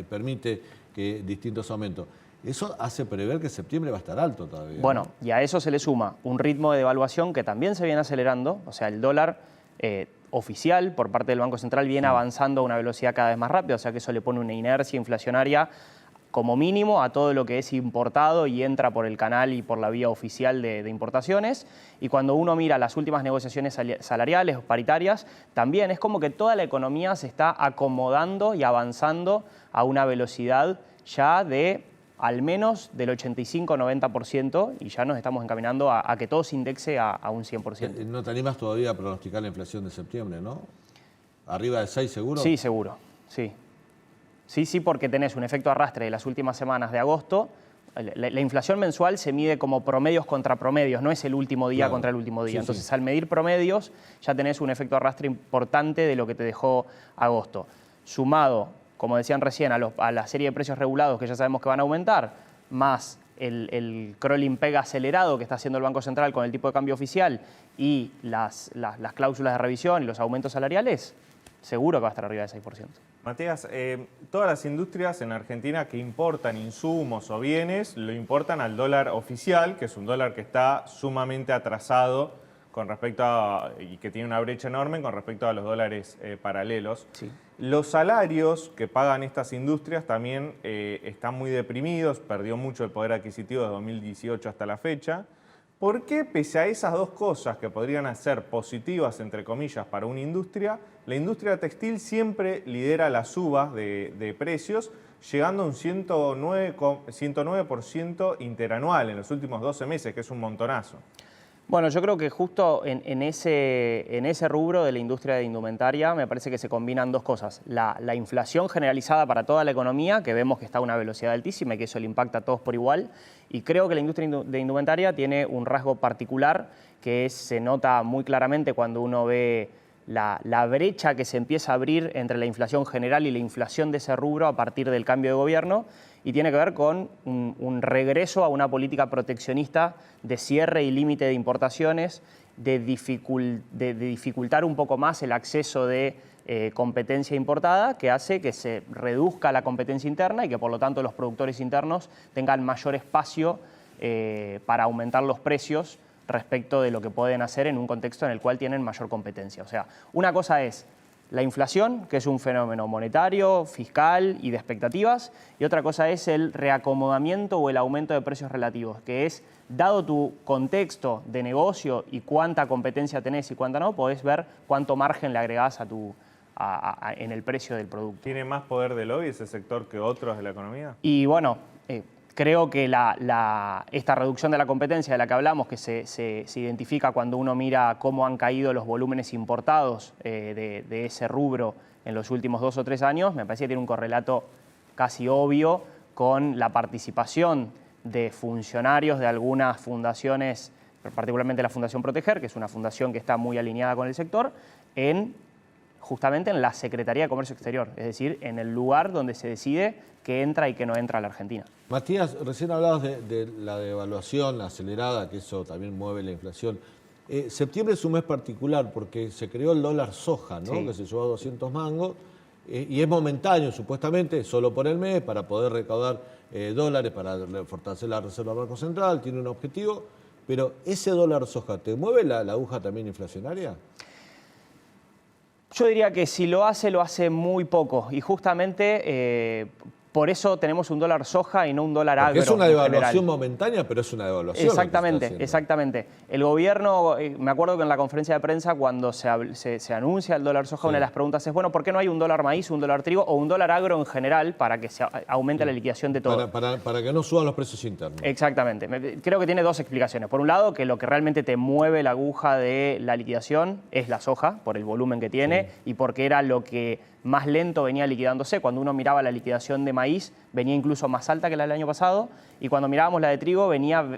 permite que distintos aumentos. Eso hace prever que septiembre va a estar alto todavía. Bueno, ¿no? y a eso se le suma un ritmo de devaluación que también se viene acelerando, o sea, el dólar oficial por parte del Banco Central viene avanzando a una velocidad cada vez más rápida, o sea que eso le pone una inercia inflacionaria como mínimo a todo lo que es importado y entra por el canal y por la vía oficial de importaciones. Y cuando uno mira las últimas negociaciones salariales o paritarias, también es como que toda la economía se está acomodando y avanzando a una velocidad ya de al menos del 85-90%, y ya nos estamos encaminando a que todo se indexe a un 100%. ¿No te animas todavía a pronosticar la inflación de septiembre, no? ¿Arriba de 6 seguro? Sí, seguro, sí. Sí, porque tenés un efecto arrastre de las últimas semanas de agosto. La inflación mensual se mide como promedios contra promedios, no es el último día contra el último día. Entonces, al medir promedios, ya tenés un efecto arrastre importante de lo que te dejó agosto. Sumado, como decían recién, a la serie de precios regulados que ya sabemos que van a aumentar, más el crawling peg acelerado que está haciendo el Banco Central con el tipo de cambio oficial y las cláusulas de revisión y los aumentos salariales, seguro que va a estar arriba del 6%. Matías, todas las industrias en Argentina que importan insumos o bienes lo importan al dólar oficial, que es un dólar que está sumamente atrasado con respecto y que tiene una brecha enorme con respecto a los dólares paralelos. Sí. Los salarios que pagan estas industrias también están muy deprimidos, perdió mucho el poder adquisitivo de 2018 hasta la fecha. ¿Por qué, pese a esas dos cosas que podrían ser positivas, entre comillas, para una industria, la industria textil siempre lidera las subas de precios, llegando a un 109% interanual en los últimos 12 meses, que es un montonazo? Bueno, yo creo que justo en ese rubro de la industria de indumentaria me parece que se combinan dos cosas. La inflación generalizada para toda la economía, que vemos que está a una velocidad altísima y que eso le impacta a todos por igual. Y creo que la industria de indumentaria tiene un rasgo particular que se nota muy claramente cuando uno ve la brecha que se empieza a abrir entre la inflación general y la inflación de ese rubro a partir del cambio de gobierno, y tiene que ver con un regreso a una política proteccionista de cierre y límite de importaciones, de dificultar un poco más el acceso de competencia importada, que hace que se reduzca la competencia interna y que por lo tanto los productores internos tengan mayor espacio para aumentar los precios respecto de lo que pueden hacer en un contexto en el cual tienen mayor competencia. O sea, una cosa es la inflación, que es un fenómeno monetario, fiscal y de expectativas, y otra cosa es el reacomodamiento o el aumento de precios relativos, que es, dado tu contexto de negocio y cuánta competencia tenés y cuánta no, podés ver cuánto margen le agregás en el precio del producto. ¿Tiene más poder de lobby ese sector que otros de la economía? Y bueno, creo que esta reducción de la competencia de la que hablamos, que se identifica cuando uno mira cómo han caído los volúmenes importados de ese rubro en los últimos 2 o 3 años, me parece que tiene un correlato casi obvio con la participación de funcionarios de algunas fundaciones, particularmente la Fundación Proteger, que es una fundación que está muy alineada con el sector, justamente en la Secretaría de Comercio Exterior, es decir, en el lugar donde se decide qué entra y qué no entra a la Argentina. Matías, recién hablabas de la devaluación acelerada, que eso también mueve la inflación. Septiembre es un mes particular porque se creó el dólar soja, ¿no? Sí. Que se llevó a 200 mangos, y es momentáneo supuestamente, solo por el mes, para poder recaudar dólares, para fortalecer la Reserva del Banco Central, tiene un objetivo, pero ese dólar soja, ¿te mueve la aguja también inflacionaria? Yo diría que si lo hace muy poco, y justamente Por eso tenemos un dólar soja y no un dólar agro. Es una en devaluación general. momentánea, pero es una devaluación. Exactamente, exactamente. El gobierno, me acuerdo que en la conferencia de prensa, cuando se anuncia el dólar soja, una de las preguntas es, bueno, ¿por qué no hay un dólar maíz, un dólar trigo o un dólar agro en general para que se aumente la liquidación de todo? Para que no suban los precios internos. Exactamente. Creo que tiene dos explicaciones. Por un lado, que lo que realmente te mueve la aguja de la liquidación es la soja, por el volumen que tiene y porque era lo que más lento venía liquidándose. Cuando uno miraba la liquidación de maíz, venía incluso más alta que la del año pasado, y cuando mirábamos la de trigo,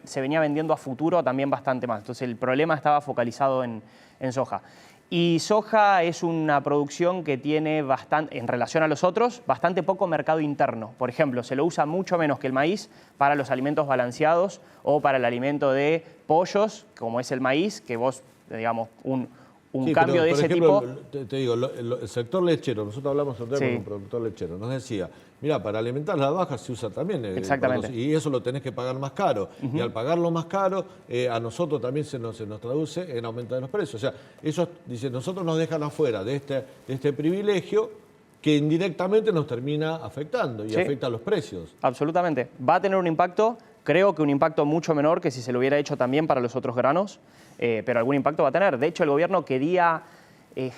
se venía vendiendo a futuro también bastante más. Entonces el problema estaba focalizado en soja. Y soja es una producción que tiene bastante, en relación a los otros, bastante poco mercado interno. Por ejemplo, se lo usa mucho menos que el maíz para los alimentos balanceados o para el alimento de pollos, como es el maíz, que vos, digamos, un cambio de ese tipo. Te digo, el sector lechero, nosotros hablamos con un productor lechero, nos decía, mira, para alimentar las vacas se usa también. Exactamente. Y eso lo tenés que pagar más caro. Y al pagarlo más caro, a nosotros también se nos traduce en aumento de los precios. O sea, ellos dicen, nosotros nos dejan afuera de este privilegio que indirectamente nos termina afectando y afecta a los precios. Absolutamente. Va a tener un impacto, creo que un impacto mucho menor que si se lo hubiera hecho también para los otros granos. Pero algún impacto va a tener. De hecho, el gobierno quería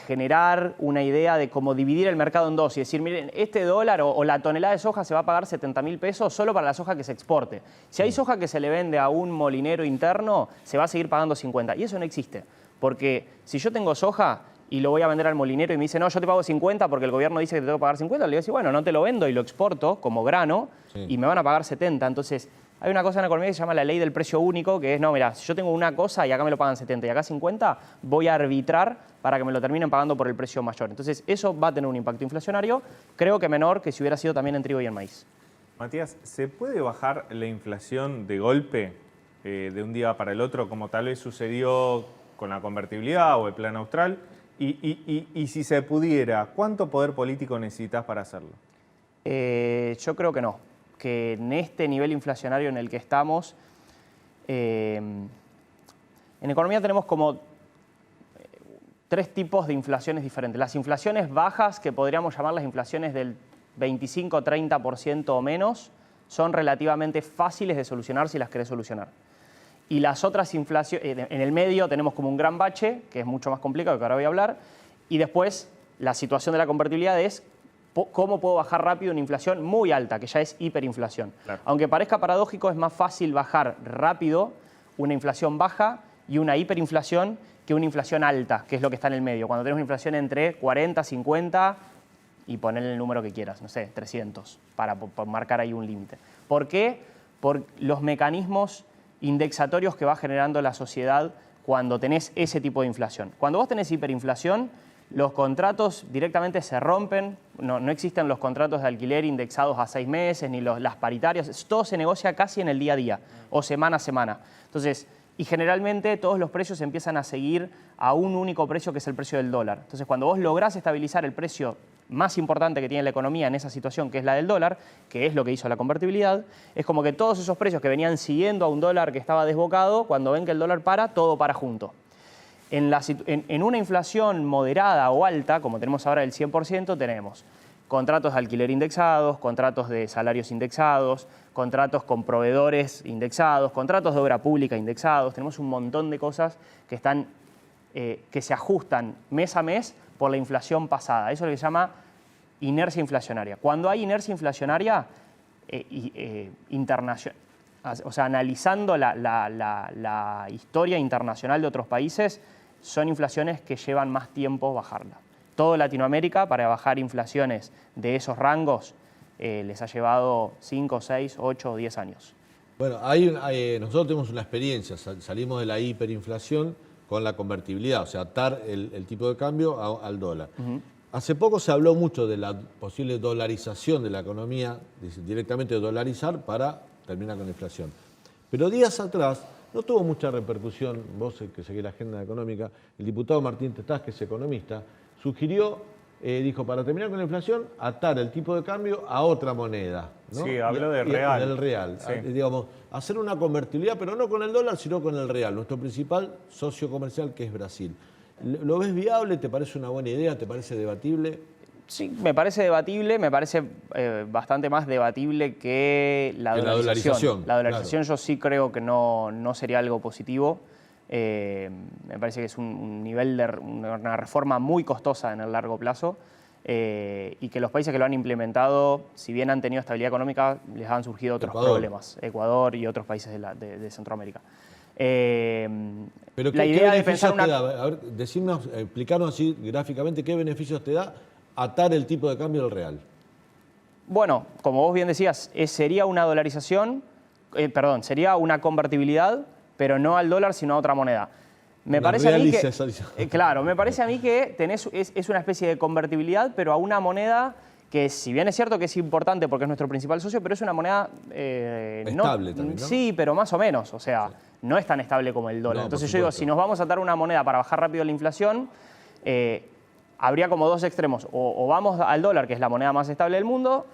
generar una idea de cómo dividir el mercado en dos y decir, miren, este dólar o la tonelada de soja se va a pagar 70.000 pesos solo para la soja que se exporte. Si hay soja que se le vende a un molinero interno, se va a seguir pagando 50. Y eso no existe. Porque si yo tengo soja y lo voy a vender al molinero y me dice, no, yo te pago 50 porque el gobierno dice que te tengo que pagar 50, le digo así, bueno, no te lo vendo y lo exporto como grano y me van a pagar 70. Entonces, hay una cosa en la economía que se llama la ley del precio único, que es, no, mira, si yo tengo una cosa y acá me lo pagan 70 y acá 50, voy a arbitrar para que me lo terminen pagando por el precio mayor. Entonces, eso va a tener un impacto inflacionario, creo que menor que si hubiera sido también en trigo y en maíz. Matías, ¿se puede bajar la inflación de golpe de un día para el otro, como tal vez sucedió con la convertibilidad o el plan austral? Y si se pudiera, ¿cuánto poder político necesitas para hacerlo? Yo creo que no. Que en este nivel inflacionario en el que estamos, en economía tenemos como tres tipos de inflaciones diferentes. Las inflaciones bajas, que podríamos llamar las inflaciones del 25-30% o menos, son relativamente fáciles de solucionar si las querés solucionar. Y las otras inflaciones, en el medio tenemos como un gran bache, que es mucho más complicado, que ahora voy a hablar, y después la situación de la convertibilidad es cómo puedo bajar rápido una inflación muy alta, que ya es hiperinflación. Claro. Aunque parezca paradójico, es más fácil bajar rápido una inflación baja y una hiperinflación que una inflación alta, que es lo que está en el medio. Cuando tenemos una inflación entre 40, 50 y ponerle el número que quieras, no sé, 300, para marcar ahí un límite. ¿Por qué? Por los mecanismos indexatorios que va generando la sociedad cuando tenés ese tipo de inflación. Cuando vos tenés hiperinflación, los contratos directamente se rompen, no existen los contratos de alquiler indexados a 6 meses, ni las paritarias, todo se negocia casi en el día a día o semana a semana. Entonces, y generalmente todos los precios empiezan a seguir a un único precio que es el precio del dólar. Entonces, cuando vos lográs estabilizar el precio más importante que tiene la economía en esa situación, que es la del dólar, que es lo que hizo la convertibilidad, es como que todos esos precios que venían siguiendo a un dólar que estaba desbocado, cuando ven que el dólar para, todo para junto. En una inflación moderada o alta, como tenemos ahora el 100%, tenemos contratos de alquiler indexados, contratos de salarios indexados, contratos con proveedores indexados, contratos de obra pública indexados. Tenemos un montón de cosas que se ajustan mes a mes por la inflación pasada. Eso es lo que se llama inercia inflacionaria. Cuando hay inercia inflacionaria internacional, o sea, analizando la historia internacional de otros países, son inflaciones que llevan más tiempo bajarla. Toda Latinoamérica, para bajar inflaciones de esos rangos, les ha llevado 5, 6, 8 o 10 años. Bueno, nosotros tenemos una experiencia, salimos de la hiperinflación con la convertibilidad, o sea, atar el tipo de cambio al dólar. Hace poco se habló mucho de la posible dolarización de la economía, directamente dolarizar para terminar con la inflación. Pero días atrás no tuvo mucha repercusión, vos que seguís la agenda económica, el diputado Martín Tetaz, que es economista, sugirió, dijo, para terminar con la inflación, atar el tipo de cambio a otra moneda, ¿no? Sí, habló del real. Del real. Sí. Digamos, hacer una convertibilidad, pero no con el dólar, sino con el real, nuestro principal socio comercial, que es Brasil. ¿Lo ves viable? ¿Te parece una buena idea? ¿Te parece debatible? Sí, me parece debatible, me parece bastante más debatible que la dolarización. La dolarización yo sí creo que no sería algo positivo. Me parece que es un nivel de una reforma muy costosa en el largo plazo y que los países que lo han implementado, si bien han tenido estabilidad económica, les han surgido otros problemas. Ecuador y otros países de Centroamérica. Pero la idea de pensar te da? A ver, explicarnos así gráficamente qué beneficios te da atar el tipo de cambio al real. Bueno, como vos bien decías, sería una dolarización, sería una convertibilidad, pero no al dólar, sino a otra moneda. Me parece a mí que, claro, me parece a mí que es una especie de convertibilidad, pero a una moneda que, si bien es cierto que es importante porque es nuestro principal socio, pero es una moneda estable también, ¿no? Sí, pero más o menos, o sea, no es tan estable como el dólar. No, entonces yo digo, si nos vamos a atar una moneda para bajar rápido la inflación, habría como dos extremos, o vamos al dólar, que es la moneda más estable del mundo,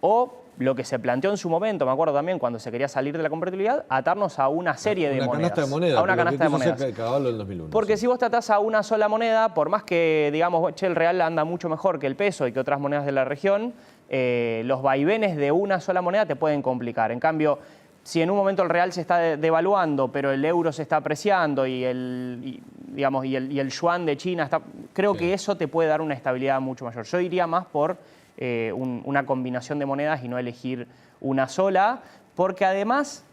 o lo que se planteó en su momento, me acuerdo también, cuando se quería salir de la convertibilidad, atarnos a una serie de monedas. Canasta de monedas. A una canasta de monedas. En 2001, porque si vos te atás a una sola moneda, por más que, digamos, el real anda mucho mejor que el peso y que otras monedas de la región, los vaivenes de una sola moneda te pueden complicar. En cambio, si en un momento el real se está devaluando, pero el euro se está apreciando y el yuan de China está... Creo que eso te puede dar una estabilidad mucho mayor. Yo iría más por una combinación de monedas y no elegir una sola, porque además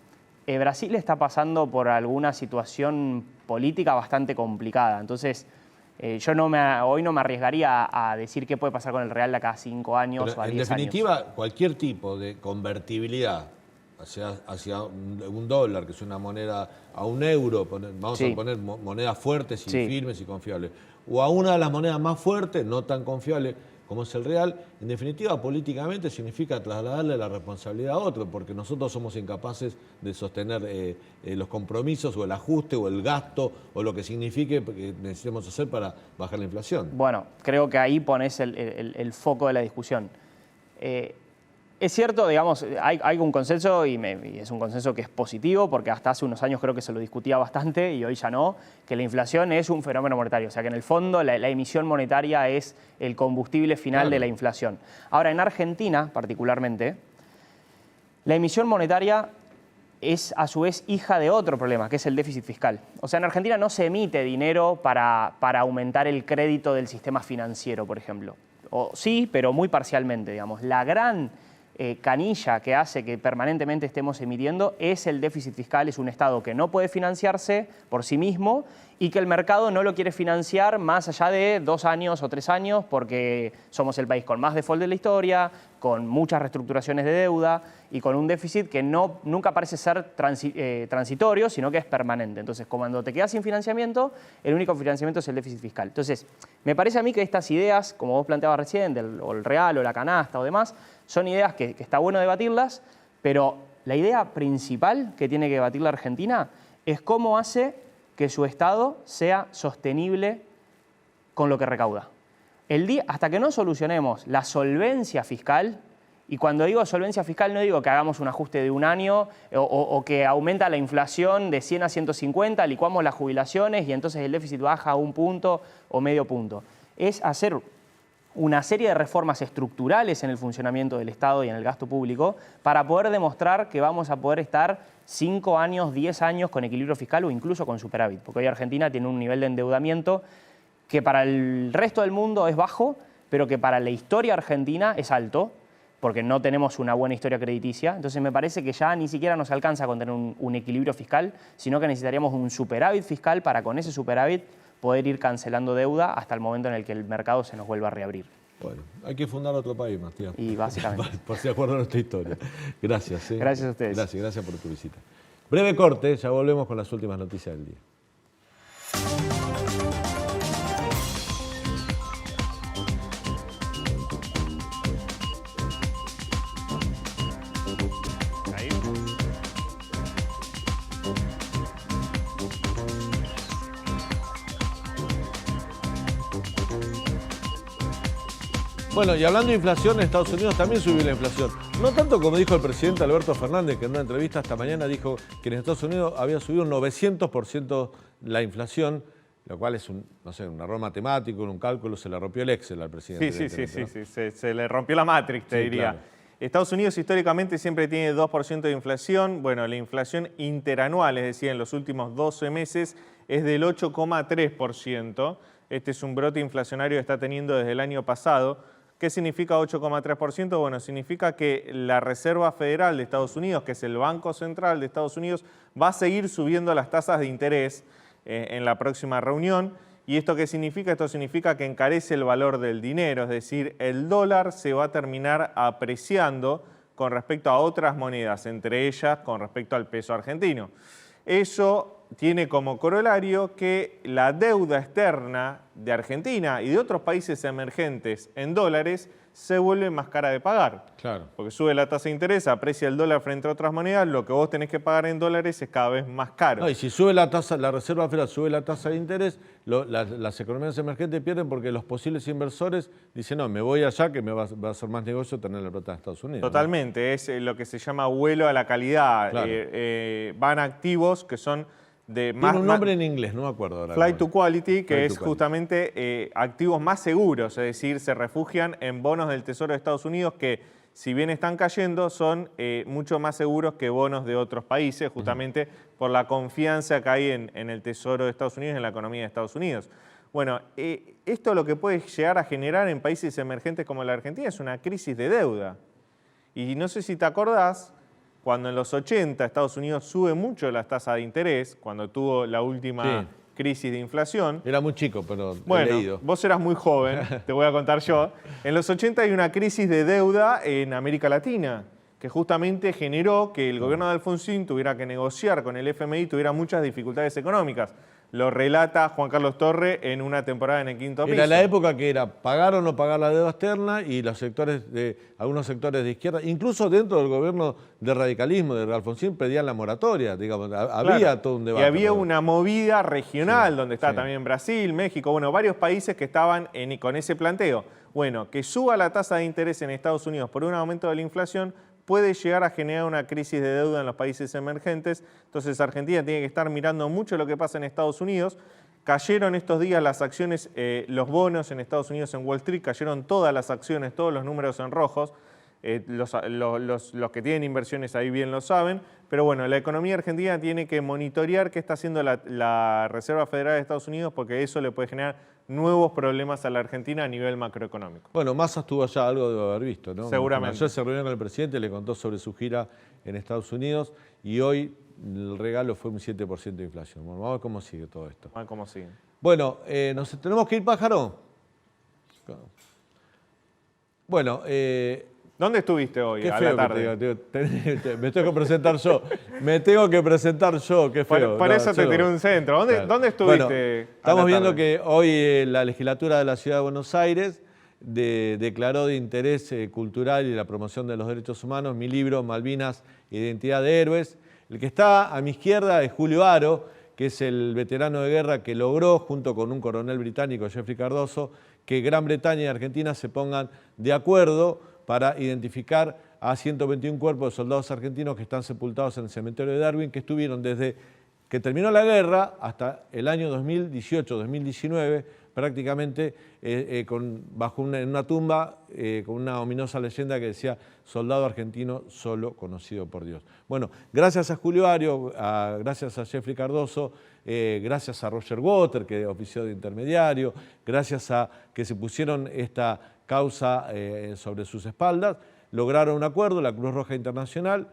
Brasil está pasando por alguna situación política bastante complicada. Entonces, yo hoy no me arriesgaría a decir qué puede pasar con el real de acá a 5 años o a 10 años. En definitiva, cualquier tipo de convertibilidad hacia un dólar, que es una moneda, a un euro, vamos a poner monedas fuertes y firmes y confiables, o a una de las monedas más fuertes, no tan confiables como es el real, en definitiva, políticamente significa trasladarle la responsabilidad a otro, porque nosotros somos incapaces de sostener los compromisos o el ajuste o el gasto o lo que signifique que necesitemos hacer para bajar la inflación. Bueno, creo que ahí pones el foco de la discusión. Es cierto, digamos, hay un consenso y es un consenso que es positivo porque hasta hace unos años creo que se lo discutía bastante y hoy ya no, que la inflación es un fenómeno monetario, o sea que en el fondo la emisión monetaria es el combustible final de la inflación. Ahora, en Argentina particularmente, la emisión monetaria es a su vez hija de otro problema, que es el déficit fiscal. O sea, en Argentina no se emite dinero para aumentar el crédito del sistema financiero, por ejemplo. O sí, pero muy parcialmente, digamos. La gran canilla que hace que permanentemente estemos emitiendo es el déficit fiscal. Es un Estado que no puede financiarse por sí mismo y que el mercado no lo quiere financiar más allá de 2 años o 3 años porque somos el país con más default de la historia, con muchas reestructuraciones de deuda y con un déficit que nunca parece ser transitorio, sino que es permanente. Entonces, cuando te quedas sin financiamiento, el único financiamiento es el déficit fiscal. Entonces, me parece a mí que estas ideas, como vos planteabas recién, o el real o la canasta o demás, son ideas que está bueno debatirlas, pero la idea principal que tiene que debatir la Argentina es cómo hace que su Estado sea sostenible con lo que recauda. Hasta que no solucionemos la solvencia fiscal, y cuando digo solvencia fiscal no digo que hagamos un ajuste de un año o que aumenta la inflación de 100 a 150, licuamos las jubilaciones y entonces el déficit baja a 1 punto o medio punto. Es hacer una serie de reformas estructurales en el funcionamiento del Estado y en el gasto público para poder demostrar que vamos a poder estar 5 años, 10 años con equilibrio fiscal o incluso con superávit, porque hoy Argentina tiene un nivel de endeudamiento que para el resto del mundo es bajo, pero que para la historia argentina es alto, porque no tenemos una buena historia crediticia. Entonces me parece que ya ni siquiera nos alcanza con tener un equilibrio fiscal, sino que necesitaríamos un superávit fiscal para con ese superávit poder ir cancelando deuda hasta el momento en el que el mercado se nos vuelva a reabrir. Bueno, hay que fundar otro país, Matías. Y básicamente. Por si acuerdan nuestra historia. Gracias. Gracias a ustedes. Gracias por tu visita. Breve corte, ya volvemos con las últimas noticias del día. Bueno, y hablando de inflación, en Estados Unidos también subió la inflación. No tanto como dijo el presidente Alberto Fernández, que en una entrevista esta mañana dijo que en Estados Unidos había subido un 900% la inflación lo cual es no sé, un error matemático, un cálculo, se le rompió el Excel al presidente. Sí, se le rompió la Matrix, te diría. Claro. Estados Unidos históricamente siempre tiene 2% de inflación. Bueno, la inflación interanual, es decir, en los últimos 12 meses, es del 8,3%. Este es un brote inflacionario que está teniendo desde el año pasado. ¿Qué significa 8,3%? Bueno, significa que la Reserva Federal de Estados Unidos, que es el Banco Central de Estados Unidos, va a seguir subiendo las tasas de interés en la próxima reunión. ¿Y esto qué significa? Esto significa que encarece el valor del dinero, es decir, el dólar se va a terminar apreciando con respecto a otras monedas, entre ellas con respecto al peso argentino. Eso tiene como corolario que la deuda externa de Argentina y de otros países emergentes en dólares se vuelve más cara de pagar. Claro. Porque sube la tasa de interés, aprecia el dólar frente a otras monedas, lo que vos tenés que pagar en dólares es cada vez más caro. No, y si sube la tasa, la Reserva Federal sube la tasa de interés, las economías emergentes pierden porque los posibles inversores dicen, no, me voy allá que me va a hacer más negocio tener la plata de Estados Unidos. Totalmente, ¿no? Es lo que se llama vuelo a la calidad. Claro. Van activos que son de Tiene un nombre en inglés, no me acuerdo ahora. Flight to Quality, que es justamente activos más seguros, es decir, se refugian en bonos del Tesoro de Estados Unidos que, si bien están cayendo, son mucho más seguros que bonos de otros países, justamente por la confianza que hay en el Tesoro de Estados Unidos, en la economía de Estados Unidos. Bueno, esto lo que puede llegar a generar en países emergentes como la Argentina es una crisis de deuda. Y no sé si te acordás, cuando en los 80 Estados Unidos sube mucho las tasas de interés, cuando tuvo la última crisis de inflación. Era muy chico, pero bueno, he leído. Vos eras muy joven, te voy a contar yo. En los 80 hay una crisis de deuda en América Latina, que justamente generó que el gobierno de Alfonsín tuviera que negociar con el FMI, tuviera muchas dificultades económicas. Lo relata Juan Carlos Torre en una temporada en El Quinto Piso. Era la época que era pagar o no pagar la deuda externa y algunos sectores de izquierda, incluso dentro del gobierno de radicalismo de Alfonsín, pedían la moratoria, digamos, había todo un debate. Y había una movida regional donde está también Brasil, México, bueno, varios países que estaban con ese planteo. Bueno, que suba la tasa de interés en Estados Unidos por un aumento de la inflación puede llegar a generar una crisis de deuda en los países emergentes. Entonces Argentina tiene que estar mirando mucho lo que pasa en Estados Unidos. Cayeron estos días las acciones, los bonos en Estados Unidos en Wall Street, cayeron todas las acciones, todos los números en rojos. Los que tienen inversiones ahí bien lo saben. Pero bueno, la economía argentina tiene que monitorear qué está haciendo la Reserva Federal de Estados Unidos, porque eso le puede generar nuevos problemas a la Argentina a nivel macroeconómico. Bueno, Massa estuvo allá, algo debe haber visto, ¿no? Seguramente. Ayer se reunió con el presidente, le contó sobre su gira en Estados Unidos y hoy el regalo fue un 7% de inflación. Bueno, vamos a ver cómo sigue todo esto. Vamos a ver cómo sigue. Bueno, ¿nos tenemos que ir, pájaro? Bueno, ¿dónde estuviste hoy a la tarde? Me tengo que presentar yo. Qué feo. Por eso te tiré un centro. ¿Dónde estuviste? Bueno, estamos viendo que hoy la legislatura de la Ciudad de Buenos Aires declaró de interés cultural y la promoción de los derechos humanos mi libro Malvinas, Identidad de Héroes. El que está a mi izquierda es Julio Aro, que es el veterano de guerra que logró, junto con un coronel británico, Jeffrey Cardoso, que Gran Bretaña y Argentina se pongan de acuerdo para identificar a 121 cuerpos de soldados argentinos que están sepultados en el cementerio de Darwin, que estuvieron desde que terminó la guerra hasta el año 2018-2019, prácticamente en una tumba con una ominosa leyenda que decía soldado argentino solo conocido por Dios. Bueno, gracias a Julio Ario, gracias a Jeffrey Cardoso, gracias a Roger Water, que ofició de intermediario, gracias a que se pusieron esta causa sobre sus espaldas, lograron un acuerdo, la Cruz Roja Internacional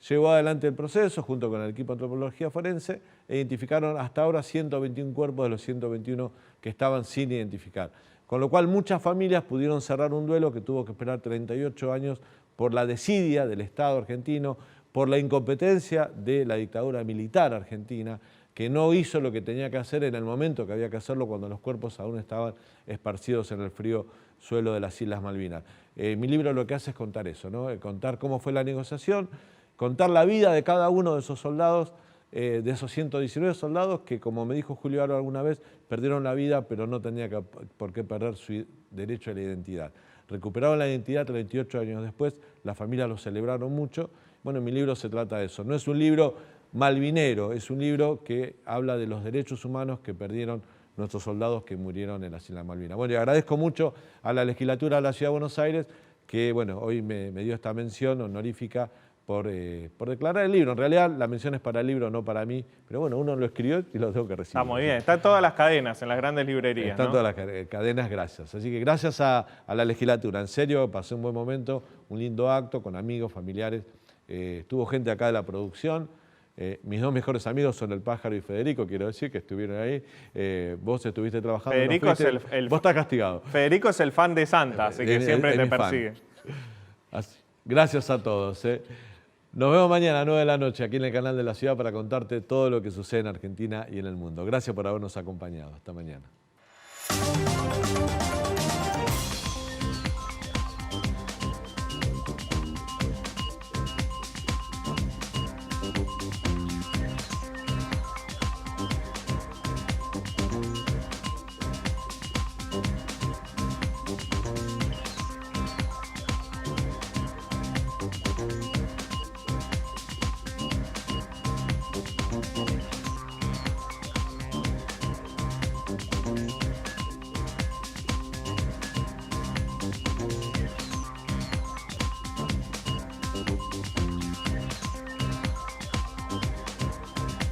llevó adelante el proceso junto con el equipo de antropología forense e identificaron hasta ahora 121 cuerpos de los 121 que estaban sin identificar. Con lo cual muchas familias pudieron cerrar un duelo que tuvo que esperar 38 años por la desidia del Estado argentino, por la incompetencia de la dictadura militar argentina, que no hizo lo que tenía que hacer en el momento que había que hacerlo cuando los cuerpos aún estaban esparcidos en el frío suelo de las Islas Malvinas. Mi libro lo que hace es contar eso, ¿no? Contar cómo fue la negociación, contar la vida de cada uno de esos soldados, de esos 119 soldados que, como me dijo Julio Aro alguna vez, perdieron la vida, pero no tenía por qué perder su derecho a la identidad. Recuperaron la identidad 38 años después, las familias lo celebraron mucho. Bueno, mi libro se trata de eso. No es un libro malvinero, es un libro que habla de los derechos humanos que perdieron nuestros soldados que murieron en las Islas Malvinas. Bueno, y agradezco mucho a la legislatura de la Ciudad de Buenos Aires que, bueno, hoy me dio esta mención honorífica por declarar el libro. En realidad la mención es para el libro, no para mí, pero bueno, uno lo escribió y lo tengo que recibir. Está muy bien, están todas las cadenas en las grandes librerías, Están ¿no? todas las cadenas, gracias. Así que gracias a la legislatura, en serio, pasé un buen momento, un lindo acto con amigos, familiares. Estuvo gente acá de la producción. Mis dos mejores amigos son el Pájaro y Federico, quiero decir, que estuvieron ahí. Vos estuviste trabajando. Federico no es el vos estás castigado. Federico es el fan de Santa, así que siempre te persigue. Gracias a todos. Nos vemos mañana a 9 de la noche aquí en el canal de la Ciudad para contarte todo lo que sucede en Argentina y en el mundo. Gracias por habernos acompañado. Hasta mañana.